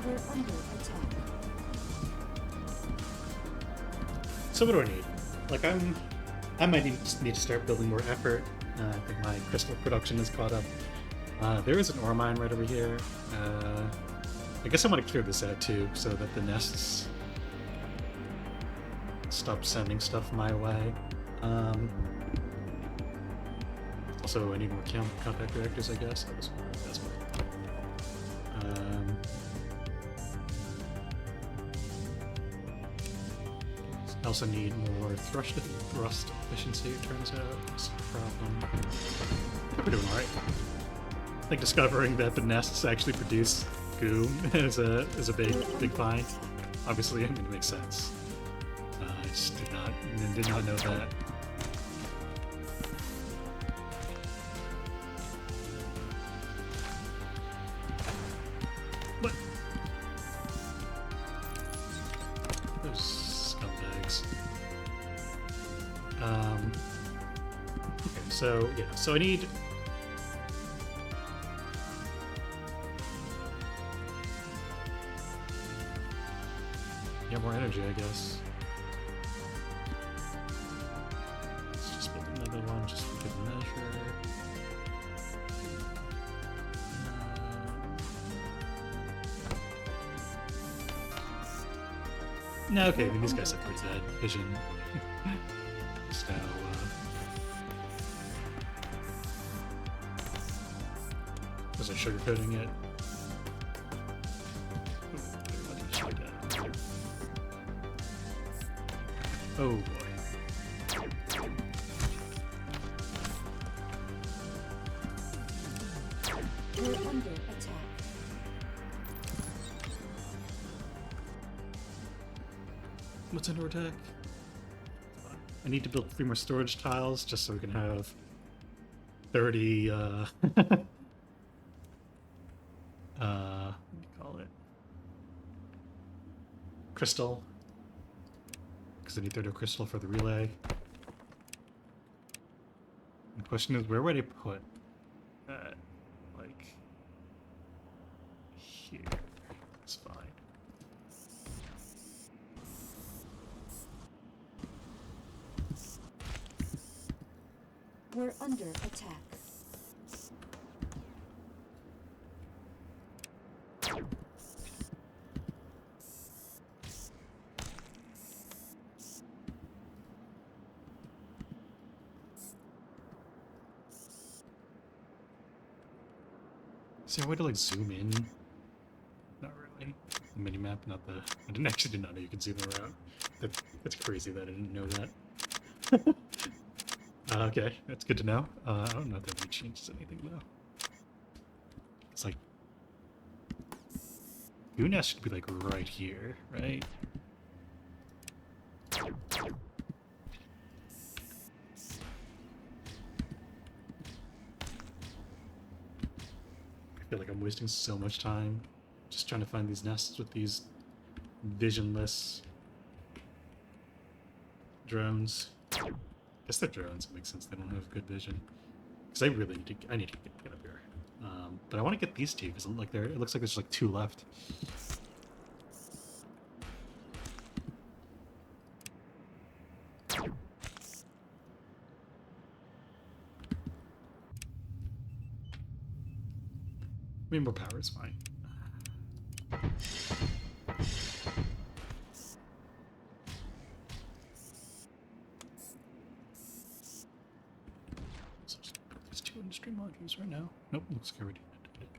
You're under attack. So what do I need? Like I might need to start building more effort. I think my crystal production is caught up. There is an ore mine right over here. I guess I want to clear this out too, so that the nests stop sending stuff my way. Also, I need more compact reactors, I guess. That's what. I also need more thrust efficiency, it turns out. That's a problem. I think we're doing alright. I think discovering that the nests actually produce goo is a big find. Obviously, it makes sense. I just did not know that. What? Those scumbags. Okay, so yeah, so I need. Yeah, more energy, I guess. Let's just build another one just for good measure. No, okay, I mean, these guys have pretty bad vision. So, was I sugarcoating it? Oh boy. You're under attack. what's under attack. I need to build 3 more storage tiles just so we can have 30, what do you call it? Crystal. Because I need 30 crystal for the relay. The question is, where would I put that? Like, here. It's fine. We're under attack. Is there a way to like zoom in? Not really. The mini map, not the. I didn't actually did not know you could zoom around. That's crazy that I didn't know that. Okay, that's good to know. I don't know if that really changes anything though. It's like Goonest should be like right here, right? I feel like I'm wasting so much time just trying to find these nests with these visionless drones. I guess they're drones. It makes sense. They don't have good vision. Because I really need to. I need to get up here. But I want to get these 2 because like there. It looks like there's like 2 left. I mean, more power is fine. So just put these 2 industry modules right now. Nope, looks like I already did it.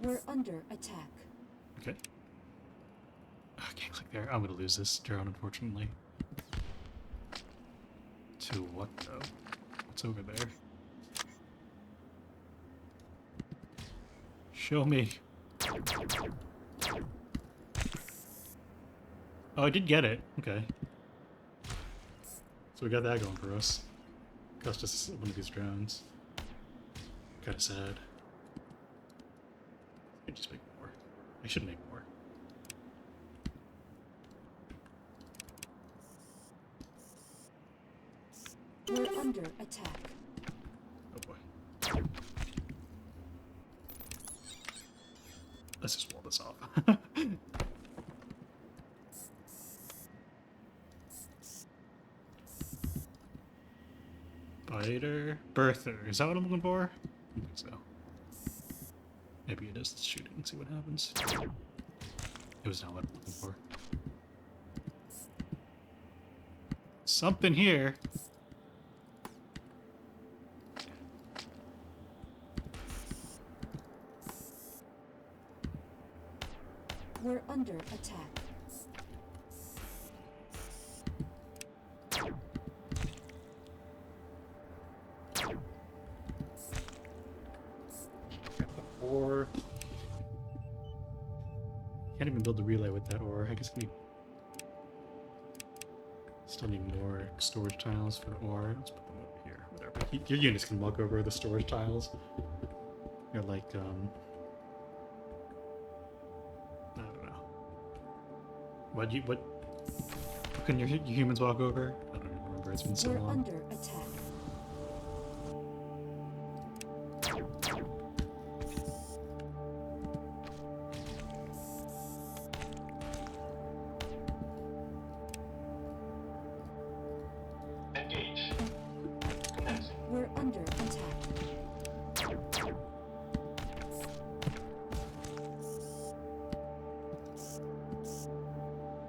We're under attack. Okay. I can't click there. I'm gonna lose this drone, unfortunately. To what though? What's over there? Show me. Oh, I did get it. Okay. So we got that going for us. Cost us one of these drones. Kinda sad. I just make more. I should make more. We're under attack. Oh boy. Let's just wall this off. Biter? Birther. Is that what I'm looking for? I think so. Maybe it is. Let's shoot it and see what happens. It was not what I'm looking for. Something here. We're under attack. Ore. Can't even build the relay with that ore. I guess we still need more storage tiles for ore. Let's put them over here. Whatever. Your units can walk over the storage tiles. They're like, I don't know. What can your humans walk over? I don't even remember. It's been so We're long. under attack. Engage. Commencing. We're under attack.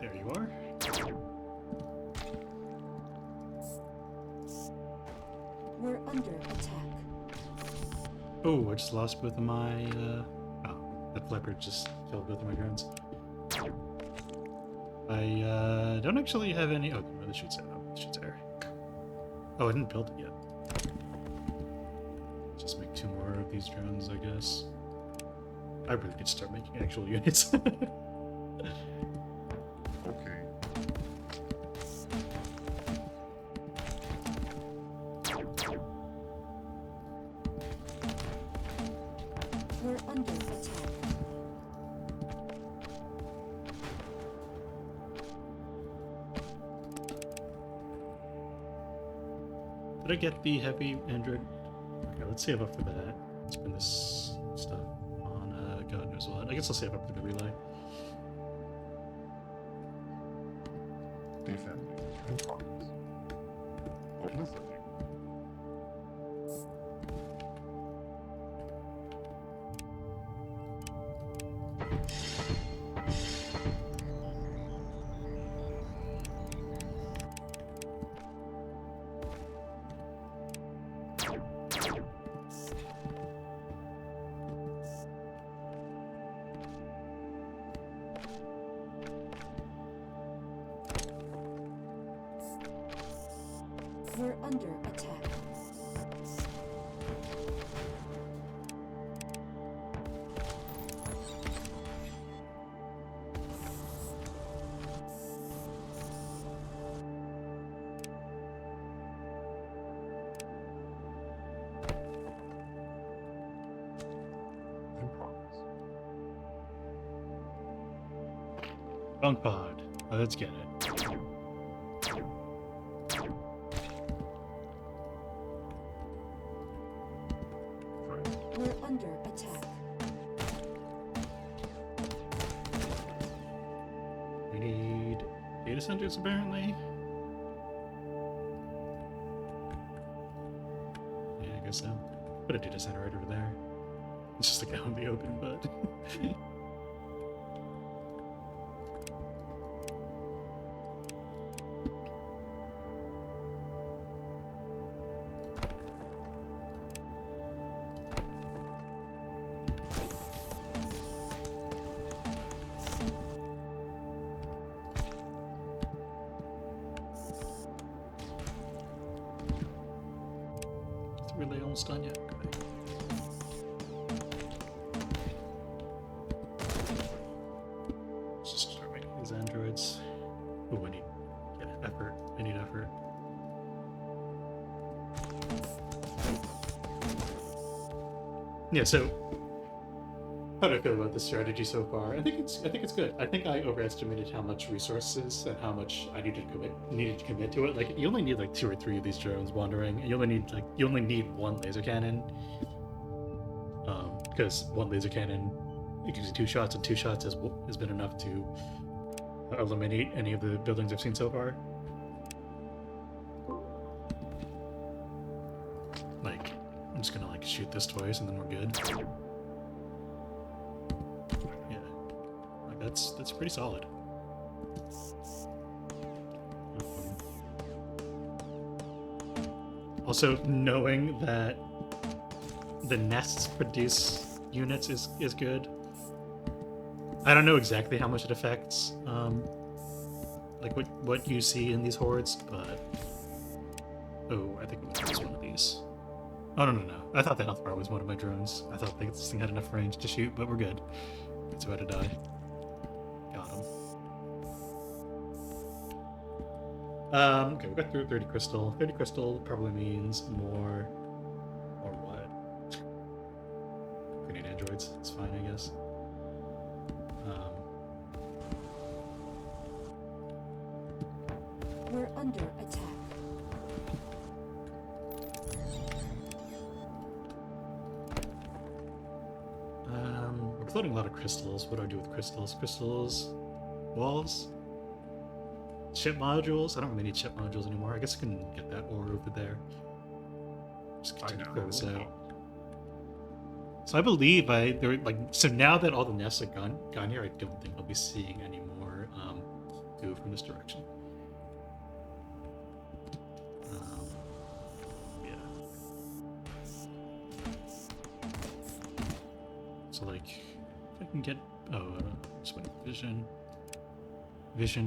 There you are. We're under attack. Oh, I just lost both of my, oh, that flipper just killed both of my drones. I, don't actually have any, oh, no, the shoot's there. Oh, I didn't build it yet. Just make 2 more of these drones, I guess. I really need to start making actual units. Okay. We're under attack. Did I get the heavy android? Okay, let's save up for that. Spend this stuff on God knows what. I guess I'll save up for the relay. Defending in progress. Listening. We're under attack. In progress. Bunk pod. Let's get it. Right. We're under attack. We need data centers apparently. Yeah, I guess so. Put a data center right over there. It's just like out in the open, but is the relay almost done yet? Okay. Let's just start making these androids. Oh, I need effort. I need effort. Yeah, so how do I feel about this strategy so far? I think it's good. I think I overestimated how much resources and how much I needed to commit to it. Like you only need like 2 or 3 of these drones wandering, and you only need 1 laser cannon. Because 1 laser cannon it gives you 2 shots, and 2 shots has been enough to eliminate any of the buildings I've seen so far. Like, I'm just gonna like shoot this twice and then we're good. Yeah, like that's pretty solid. Also, knowing that the nests produce units is good. I don't know exactly how much it affects, like what you see in these hordes, but oh, I think we missed one of these. Oh no! I thought the health bar was one of my drones. I thought this thing had enough range to shoot, but we're good. It's about to die. Got him. Okay, we got through 30 crystal. 30 crystal probably means more. Or what? Grenade androids. It's fine, I guess. We're under attack. We're floating a lot of crystals. What do I do with crystals? Crystals, walls, ship modules. I don't really need ship modules anymore. I guess I can get that ore over there. Just continue to clear this out. So I believe so now that all the nests are gone here, I don't think I'll be seeing any more goo from this direction. Yeah. So like, if I can get just wait, vision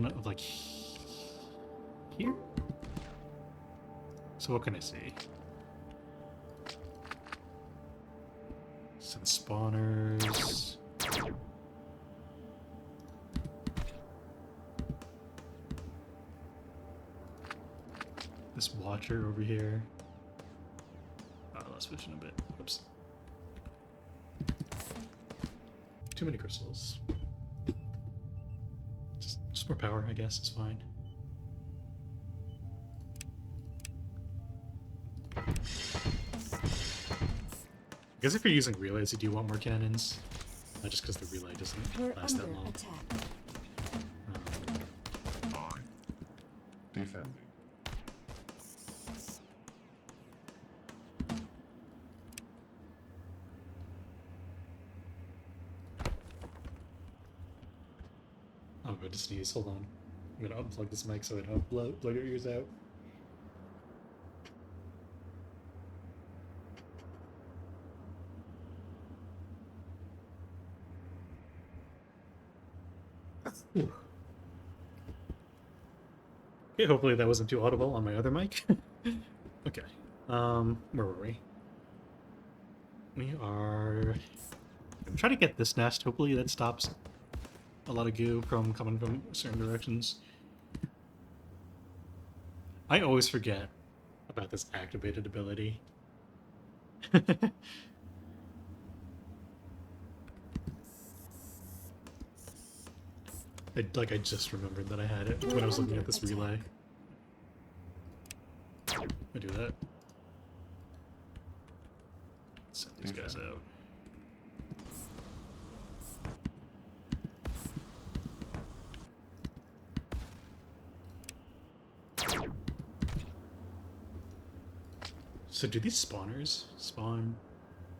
of like here. So what can I see? spawners. This watcher over here. Oh, I lost vision a bit. Whoops. Too many crystals. Just more power, I guess, is fine. I guess if you're using relays, you do want more cannons. Not just because the relay doesn't We're last that under long. attack. Fine. Defending. I'm going to sneeze. Hold on. I'm going to unplug this mic so I don't blow your ears out. Ooh. Okay, hopefully that wasn't too audible on my other mic. Okay. Where were we? We are... I'm trying to get this nest. Hopefully that stops a lot of goo from coming from certain directions. I always forget about this activated ability. I just remembered that I had it when I was looking at this relay. I do that. Send these guys out. So do these spawners spawn?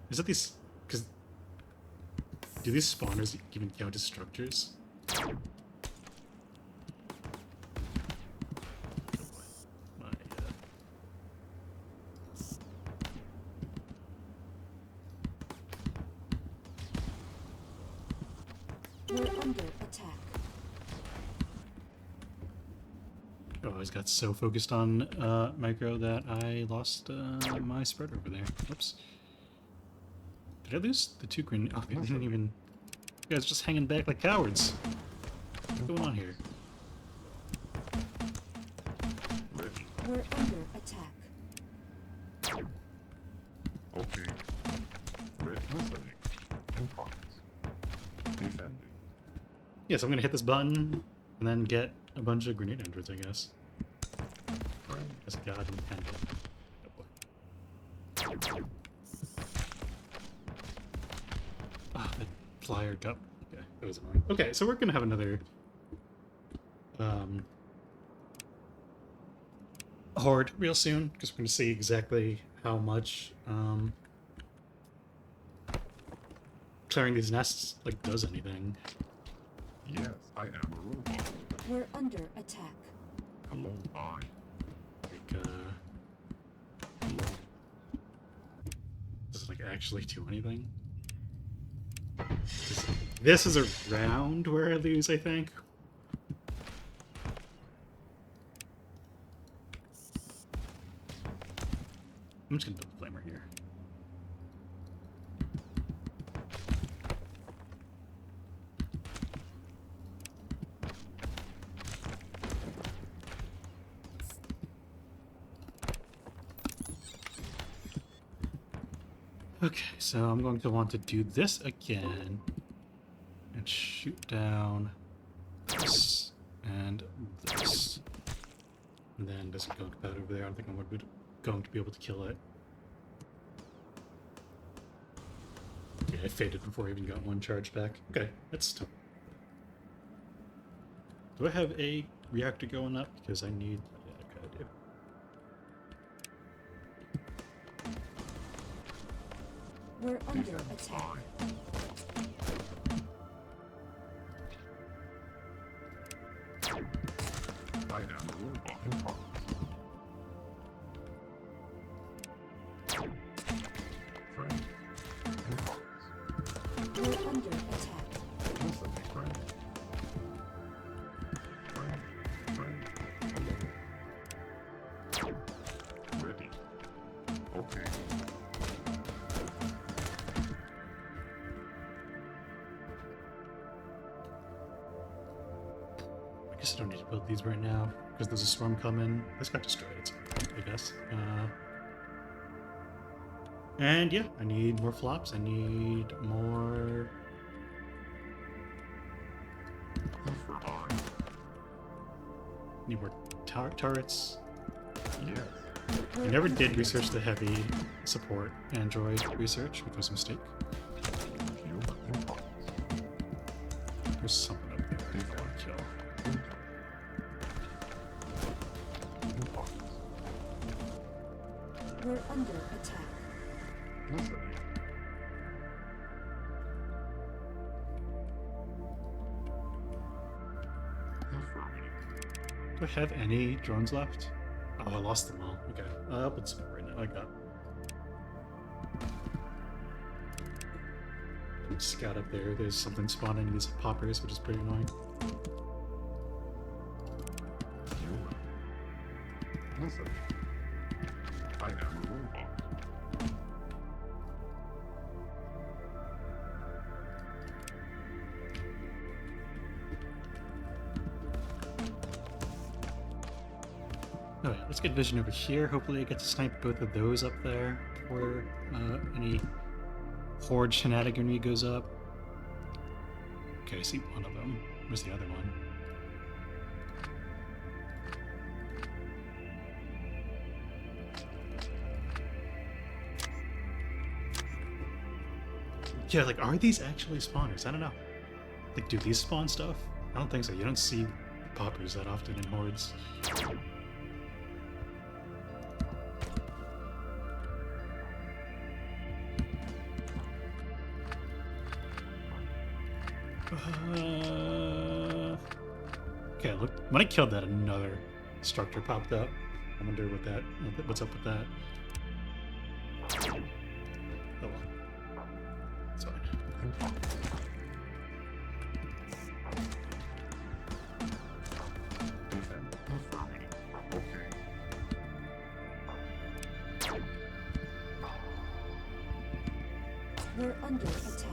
Is that these? Because do these spawners even count as structures? We're under attack. Oh, I just got so focused on micro that I lost my spread over there. Whoops. Did I lose the two green? Oh, they didn't even... You guys are just hanging back like cowards. What's going on here? Ready. We're under attack. Okay. Ready. Listening. In progress. Defending. Yes, I'm gonna hit this button and then get a bunch of grenade androids, I guess. Friend. As God intended. Oh boy. Ah, that flyer got... Okay, that was annoying. Okay, so we're gonna have another... horde real soon, because we're gonna see exactly how much, clearing these nests, like, does anything. Yes, I am a robot. We're under attack. Hello, I. Like, does it, like, actually do anything? This is a round where I lose, I think. I'm just gonna build a flamer here. Okay, so I'm going to want to do this again and shoot down this and this. And then there's a gunk pad over there. I don't think I'm going to be able to kill it. Yeah, I faded before I even got one charge back. Okay, that's tough. Do I have a reactor going up? Because I need... Yeah, okay, I do. We're under attack. I am a robot in progress. Friend. In progress. We're under attack. Listening, friend. Friend. Friend. Hello. Ready. Okay. guess I don't need to build these right now because there's a storm coming. This got destroyed at some point, I guess. And yeah, I need more flops. I need more. Need more turrets. Yes. I never did research the heavy support Android research, which was a mistake. Human impulse. There's something up there I want to kill. Impulse. We're under attack. Listen. Do I have any drones left? Oh, I lost them all. Okay. I'll put some right now. I got. Scout up there. There's something spawning in these poppers, which is pretty annoying. Human. Listen. I am a robot. Oh yeah, let's get vision over here. Hopefully I get to snipe both of those up there before any horde shenaniganry goes up. Okay, I see one of them. Where's the other one? Yeah, like, are these actually spawners? I don't know. Like, do these spawn stuff? I don't think so. You don't see poppers that often in hordes. Okay, look. When I killed that, another structure popped up. I wonder what's up with that. Oh well. It's fine. Okay. We're under attack.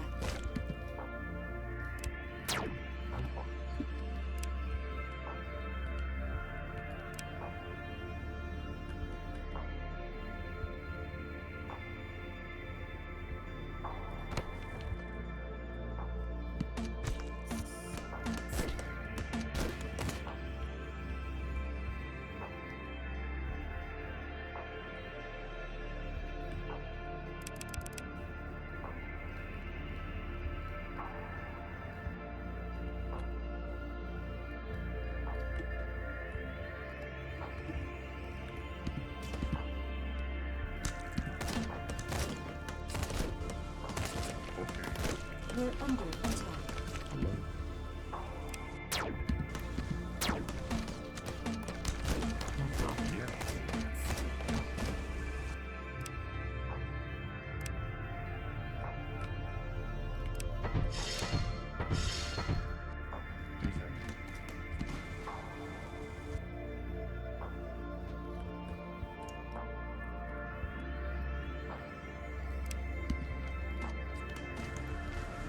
We're under attack.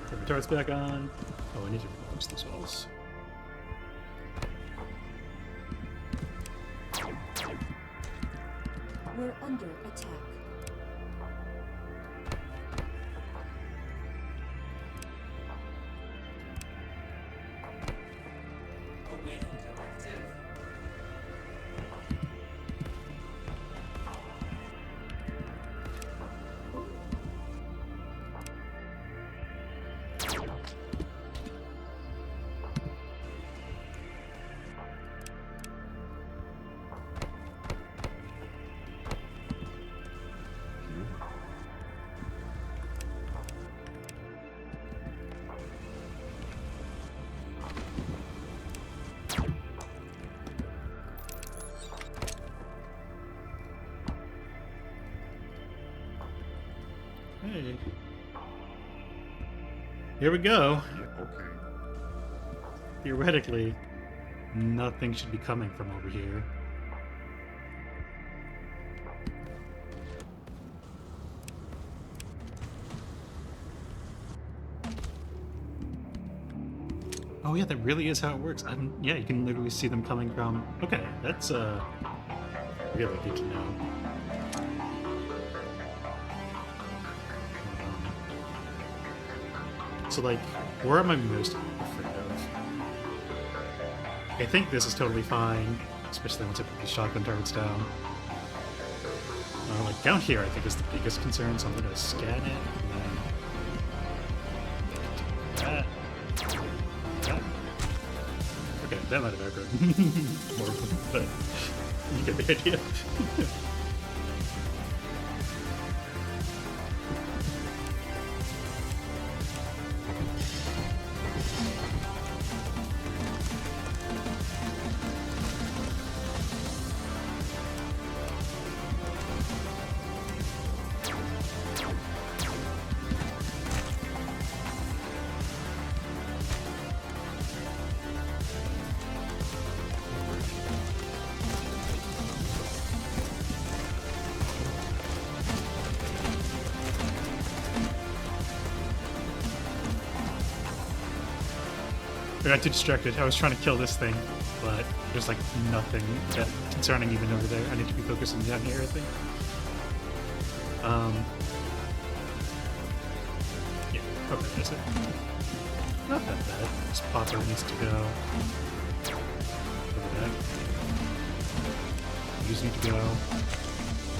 Put my turrets back on. Oh, I need to replace these walls. We're under attack. Hey. Here we go. Yeah, okay. Theoretically, nothing should be coming from over here. Oh yeah, that really is how it works. Yeah, you can literally see them coming from. Okay, that's really good to know. So like, where am I most afraid of? I think this is totally fine, especially once I put the shotgun turrets down. Like down here, I think is the biggest concern. So I'm gonna scan it and then that. Okay, that might have aggroed more, but you get the idea. I got too distracted. I was trying to kill this thing, but there's like nothing that concerning even over there. I need to be focusing down here, I think. Yeah, okay, that's it. Not that bad. This popper needs to go. Over that. You just need to go.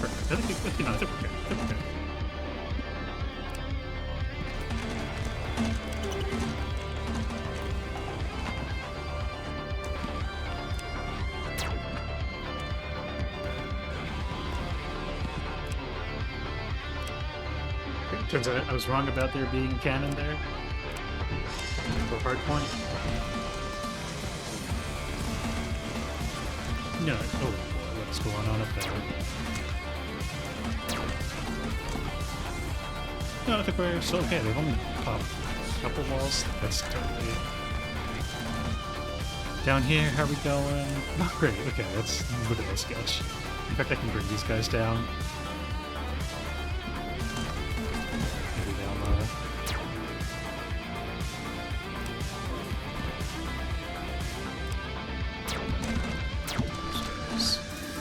Perfect. I think, no, I think we're good. I think we're good. Turns out I was wrong about there being a cannon there. For hard point. No, oh, what's going on up there? No, I think we're still okay. They've only popped a couple walls. That's totally it. Down here, how are we going? Not great. Okay, let's look at this sketch. In fact, I can bring these guys down.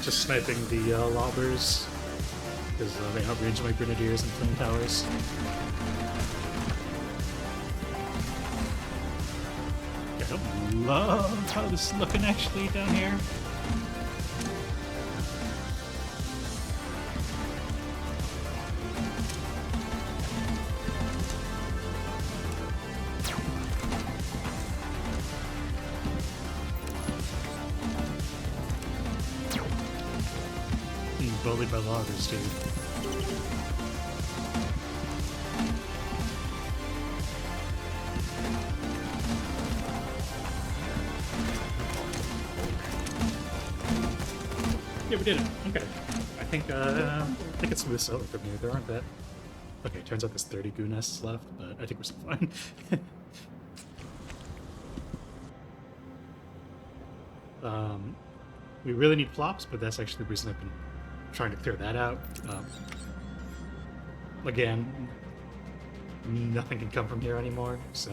Just sniping the lobbers because they outrange my grenadiers and flame towers. I don't love how this is looking actually down here. Bullied by loggers, dude. Yeah, we did it. Okay. I think it's smooth sailing from here. There aren't that. Okay, turns out there's 30 goo nests left, but I think we're still fine. We really need flops, but that's actually the reason I've been trying to clear that out. Again, nothing can come from here anymore, so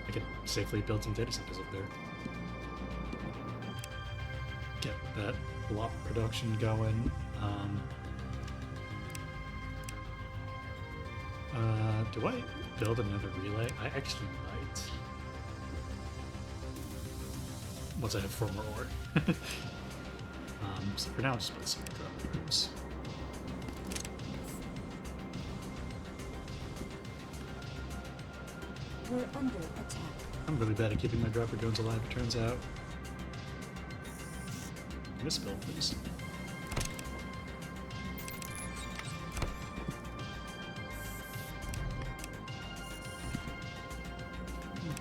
I can safely build some data centers up there. Get that flop production going. Do I build another relay? I actually might. Once I have 4 more ore. So for now, I'll just put some drop rooms. We're under attack. I'm really bad at keeping my dropper drones alive, it turns out. Misbuild, please.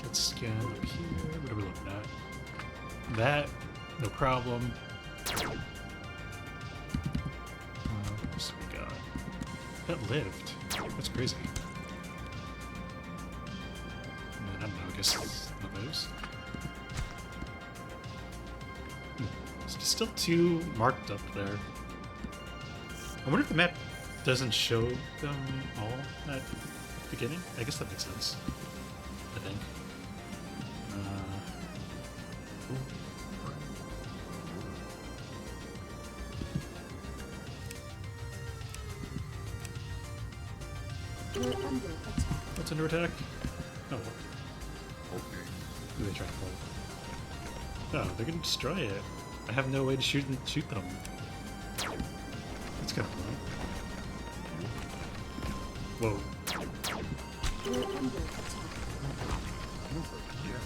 Let's scan up here. What are we looking at? That, no problem. What we got? That lived. That's crazy. I don't know, I guess one of those. It's still 2 marked up there. I wonder if the map doesn't show them all at the beginning. I guess that makes sense. I think. We're under attack. What's under attack? Oh, Okay. who are they trying to pull? Oh, they're gonna destroy it. I have no way to shoot them. That's kind of fun. Whoa. We're under attack. Yeah.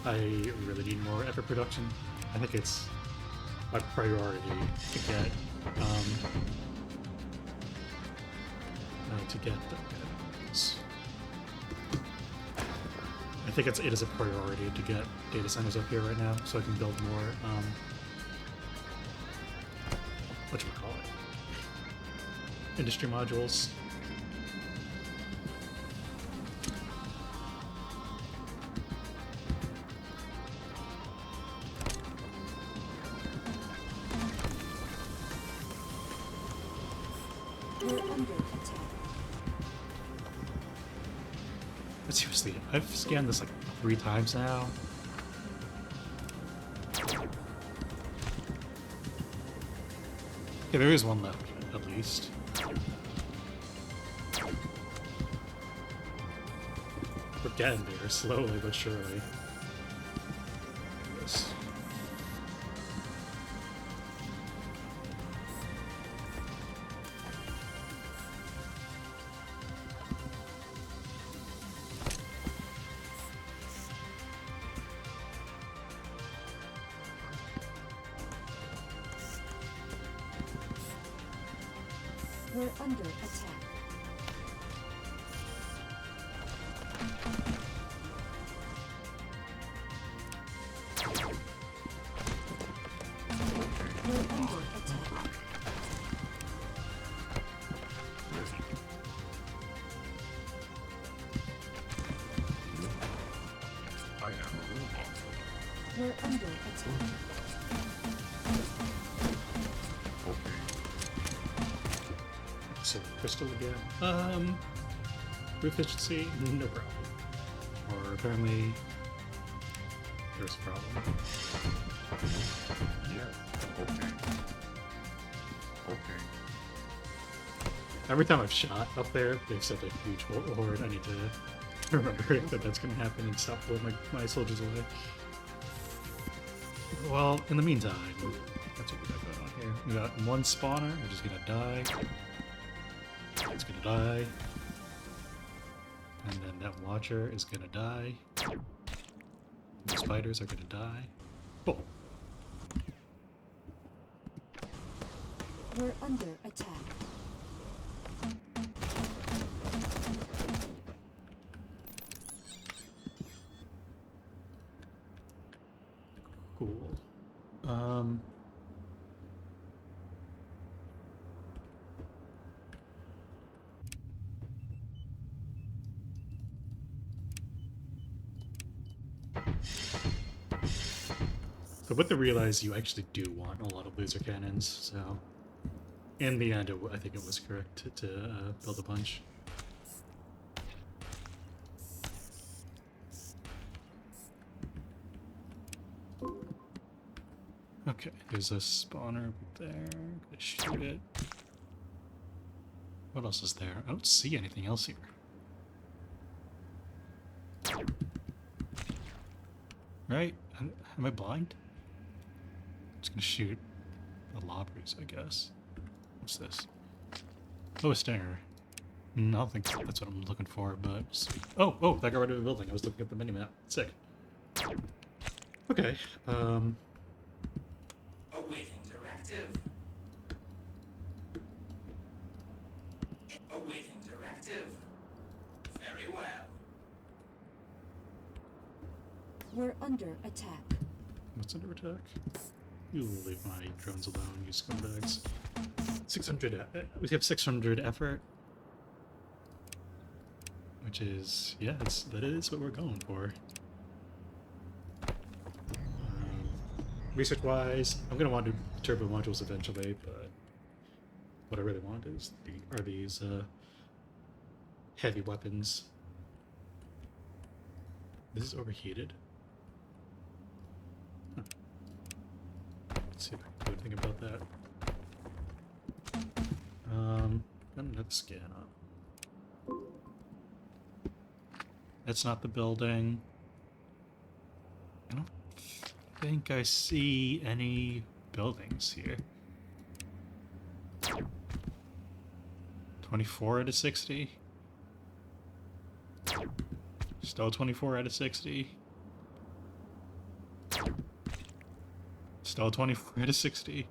I really need more effort production. I think it's my priority to get I think it is a priority to get data centers up here right now, so I can build more whatchamacallit, industry modules. We're under attack. But seriously, I've scanned this like 3 times now. Okay, there is one left, at least. We're getting there, slowly but surely. Yes. We're under attack. We're under attack. I am a robot. We're under attack. Okay. So, crystal again. Efficiency, no problem. Or apparently, there's a problem. Yeah. Okay. Okay. Every time I've shot up there, they've set a huge horde. I need to remember that that's going to happen and stop pulling my soldiers away. Well, in the meantime, that's what we got going on here. We got one spawner, which is going to die. It's going to die. And then that watcher is going to die. The spiders are going to die. Oh. We're under attack. Cool. So with the realize you actually do want a lot of laser cannons, so in the end I think it was correct to build a bunch. Okay, there's a spawner there. I'm gonna shoot it. What else is there? I don't see anything else here. Right? Am I blind? Just gonna shoot the lobbers, I guess. What's this? Oh, a stinger. I don't think that's what I'm looking for, but... Oh, that got rid of the building. I was looking at the minimap. Sick. Okay, Awaiting directive. Awaiting directive. Very well. We're under attack. what's under attack? You leave my drones alone, you scumbags. 600, we have 600 effort. Which is, yeah, that is what we're going for. Research-wise, I'm gonna want to do turbo modules eventually, but what I really want is are these heavy weapons. This is overheated. Huh. Let's see if I can do anything about that. Got another scan up. That's not the building. I don't think I see any buildings here. 24 out of 60. Still 24 out of 60. Still 24 out of 60.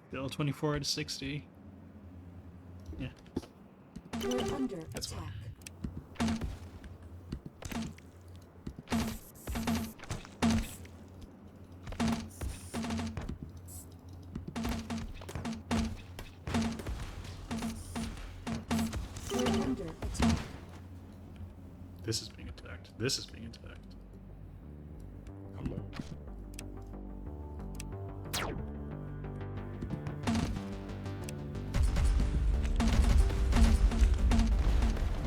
Still 24 out of 60. Yeah. We're under That's attack. We're under attack. This is being attacked. This is being attacked. Hello.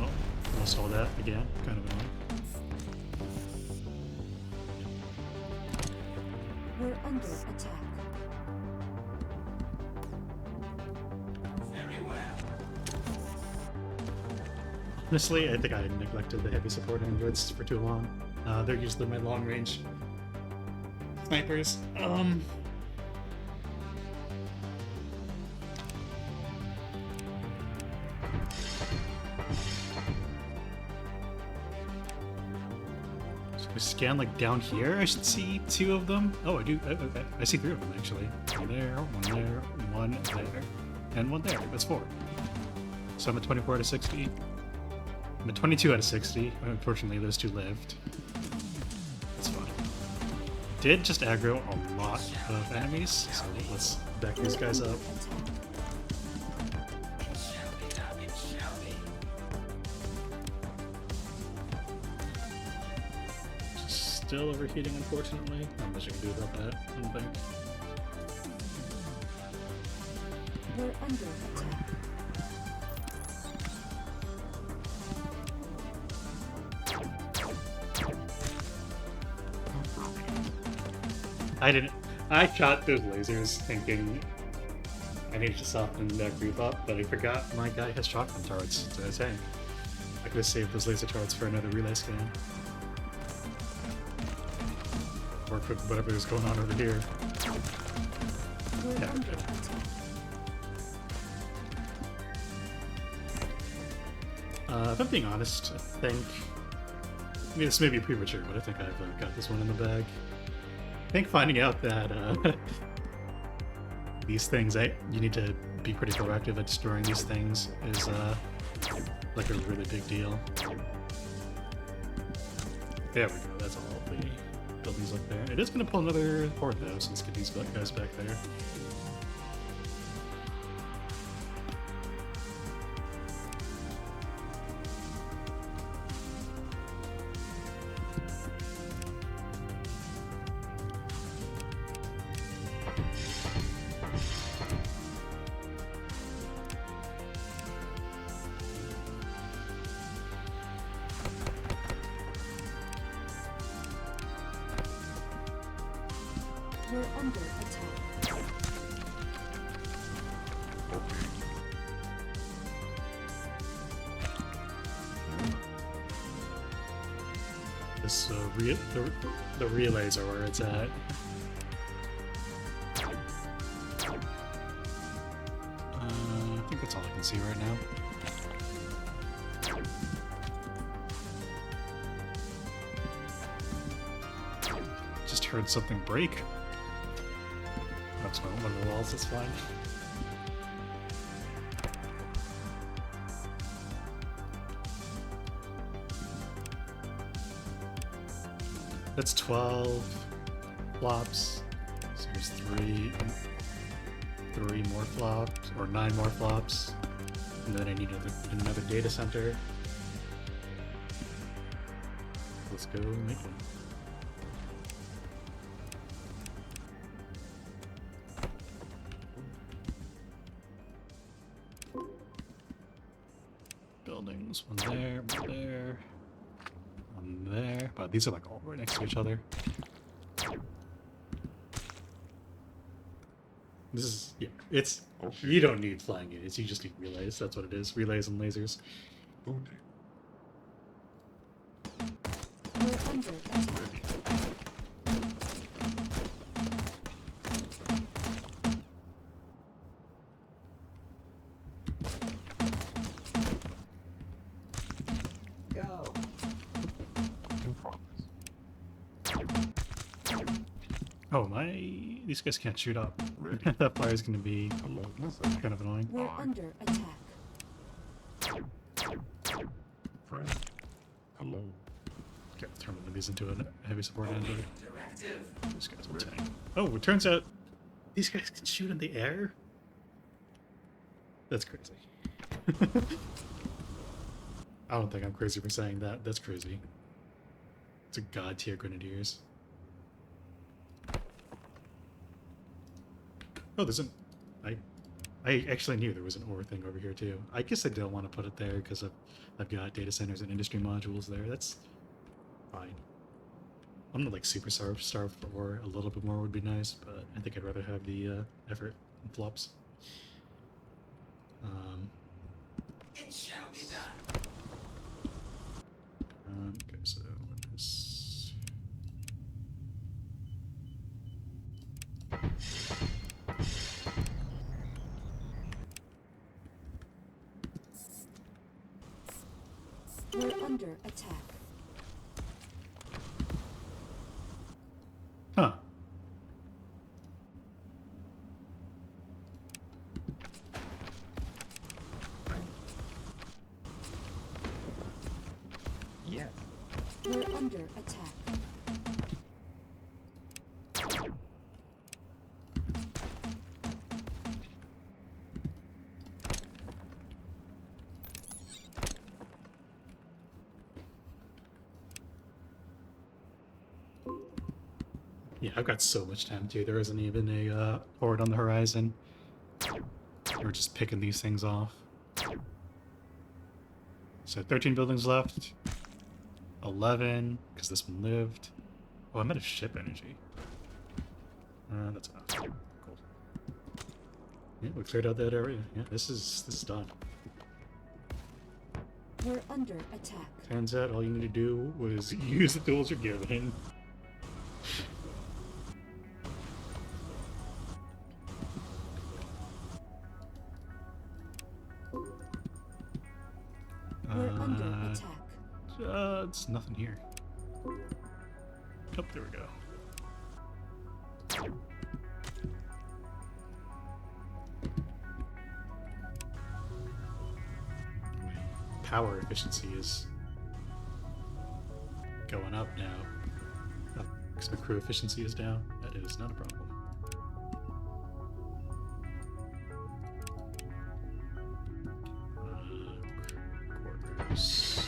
Oh, almost saw that again. Kind of annoying. We're under attack. Very well. Honestly, I think I neglected the heavy support androids for too long. They're usually my long-range snipers. So we scan like down here. I should see 2 of them. Oh, I do. Okay, I see 3 of them actually. One there, one there, and one there. That's 4. So I'm at 24 out of 60. I'm at 22 out of 60. Unfortunately, those 2 lived. That's fine. Did just aggro a lot of enemies, so let's back these guys up. It shall be done. It shall be. Still overheating, unfortunately. Not much I can do about that, I don't think. We're under attack. I shot those lasers thinking I needed to soften that group up, but I forgot my guy has shotgun turrets to his tank. I could have saved those laser turrets for another relay scan. Or for whatever is going on over here. We're Yeah, under okay. attack. If I'm being honest, I mean, this may be premature, but I think I've got this one in the bag. I think finding out that these things, you need to be pretty proactive at destroying these things is like a really big deal. There we go, that's all the buildings up there. It is going to pull another horde though, so let's get these guys back there. We're under attack. Okay. This the relays are where it's at. I think that's all I can see right now. Just heard something break. That's one of the walls, that's fine. That's 12 flops. So there's three more flops, or 9 more flops. And then I need another data center. Let's go make one. bombs. One there, one there, one there. But these are like all right next to each other. This is, yeah, it's, Okay. you don't need flying units, you just need relays. That's what it is, relays and lasers. Loading. We're under attack. Go. In progress. Oh my, these guys can't shoot up. Ready. That fire's gonna be Hello. Listen. kind of annoying. We're under attack. Friend. Hello. Okay, I'll turn one of these into a heavy support android. Directive. This guy's a tank. Oh, it turns out these guys can shoot in the air? That's crazy. I don't think I'm crazy for saying that. That's crazy. It's a god tier grenadiers. Oh, there's an... I actually knew there was an ore thing over here too. I guess I don't want to put it there because I've got data centers and industry modules there. That's fine. I'm not like super starved for ore. A little bit more would be nice, but I think I'd rather have the effort and flops. It shall be done. Okay, so what is... We're under attack. Huh. Yes. We're under attack. Yeah, I've got so much time too. There isn't even a horde on the horizon. We're just picking these things off. So 13 buildings left. 11, because this one lived. Oh, I'm out of ship energy. That's enough. Cool. Yeah, we cleared out that area. Yeah, this is done. We're under attack. Turns out all you need to do was use the tools you're given. We're under attack. It's nothing here. Oh, there we go. Power efficiency is going up now. Because my crew efficiency is down. That is not a problem. Quarters.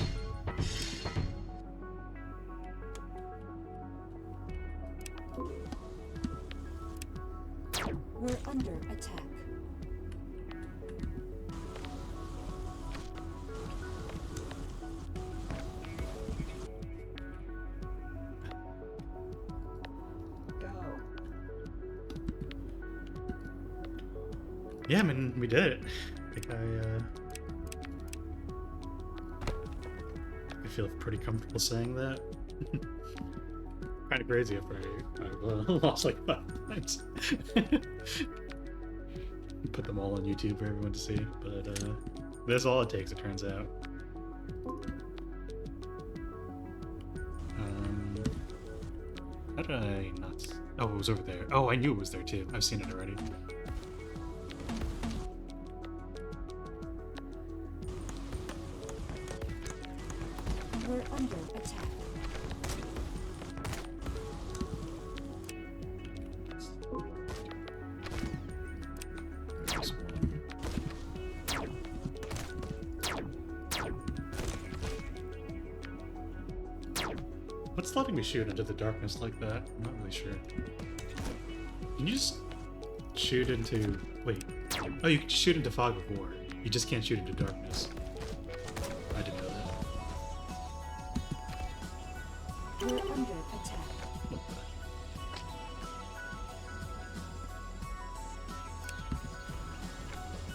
We're under attack. Go. Yeah, I mean, we did it. I think I feel pretty comfortable saying that. Kind of crazy after I lost like 5 times. Put them all on YouTube for everyone to see, but that's all it takes, it turns out. How did I not... Oh, it was over there. Oh, I knew it was there too. I've seen it already. We're under attack. There's one. What's letting me shoot into the darkness like that? I'm not really sure. Can you just shoot into... Wait. Oh, you can shoot into fog of war. You just can't shoot into darkness. I didn't know We're under attack. What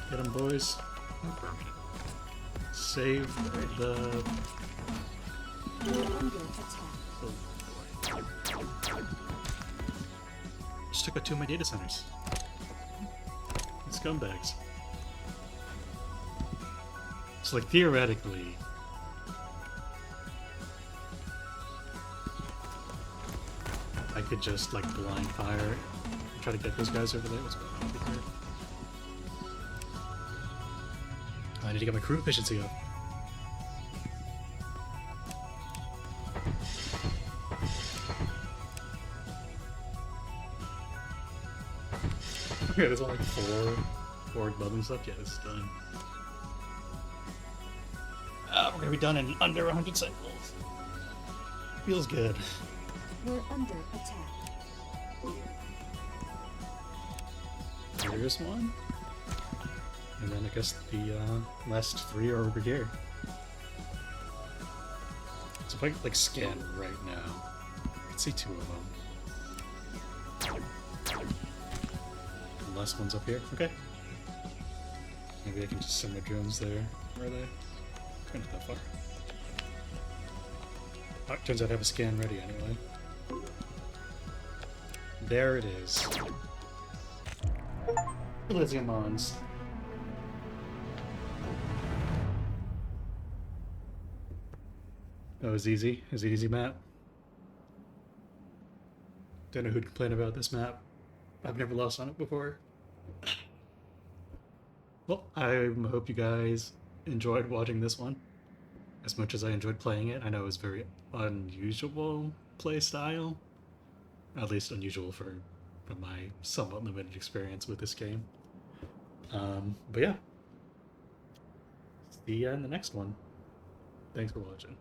the? Get 'em, boys. Affirmative. Save the... We're under attack. Just took out 2 of my data centers. Scumbags. So, like, theoretically, I could just, like, blind fire and try to get those guys over there. What's going on over here? I need to get my crew efficiency up. Okay, there's only like 4 forward buildings left. Yeah, this is done. We're gonna be done in under 100 cycles. Feels good. We're under attack. Here's one. And then I guess the last 3 are over here. So if I like scan right now, I can see 2 of them. The last one's up here. Okay. Maybe I can just send my drones there. Where are they? Kind of that far. Oh, turns out I have a scan ready anyway. There it is. Elysium Mons. Oh, it's easy. It's an easy map. Don't know who'd complain about this map. I've never lost on it before. Well, I hope you guys enjoyed watching this one as much as I enjoyed playing it. I know it was very unusual play style, at least unusual for my somewhat limited experience with this game. But yeah, see ya in the next one. Thanks for watching.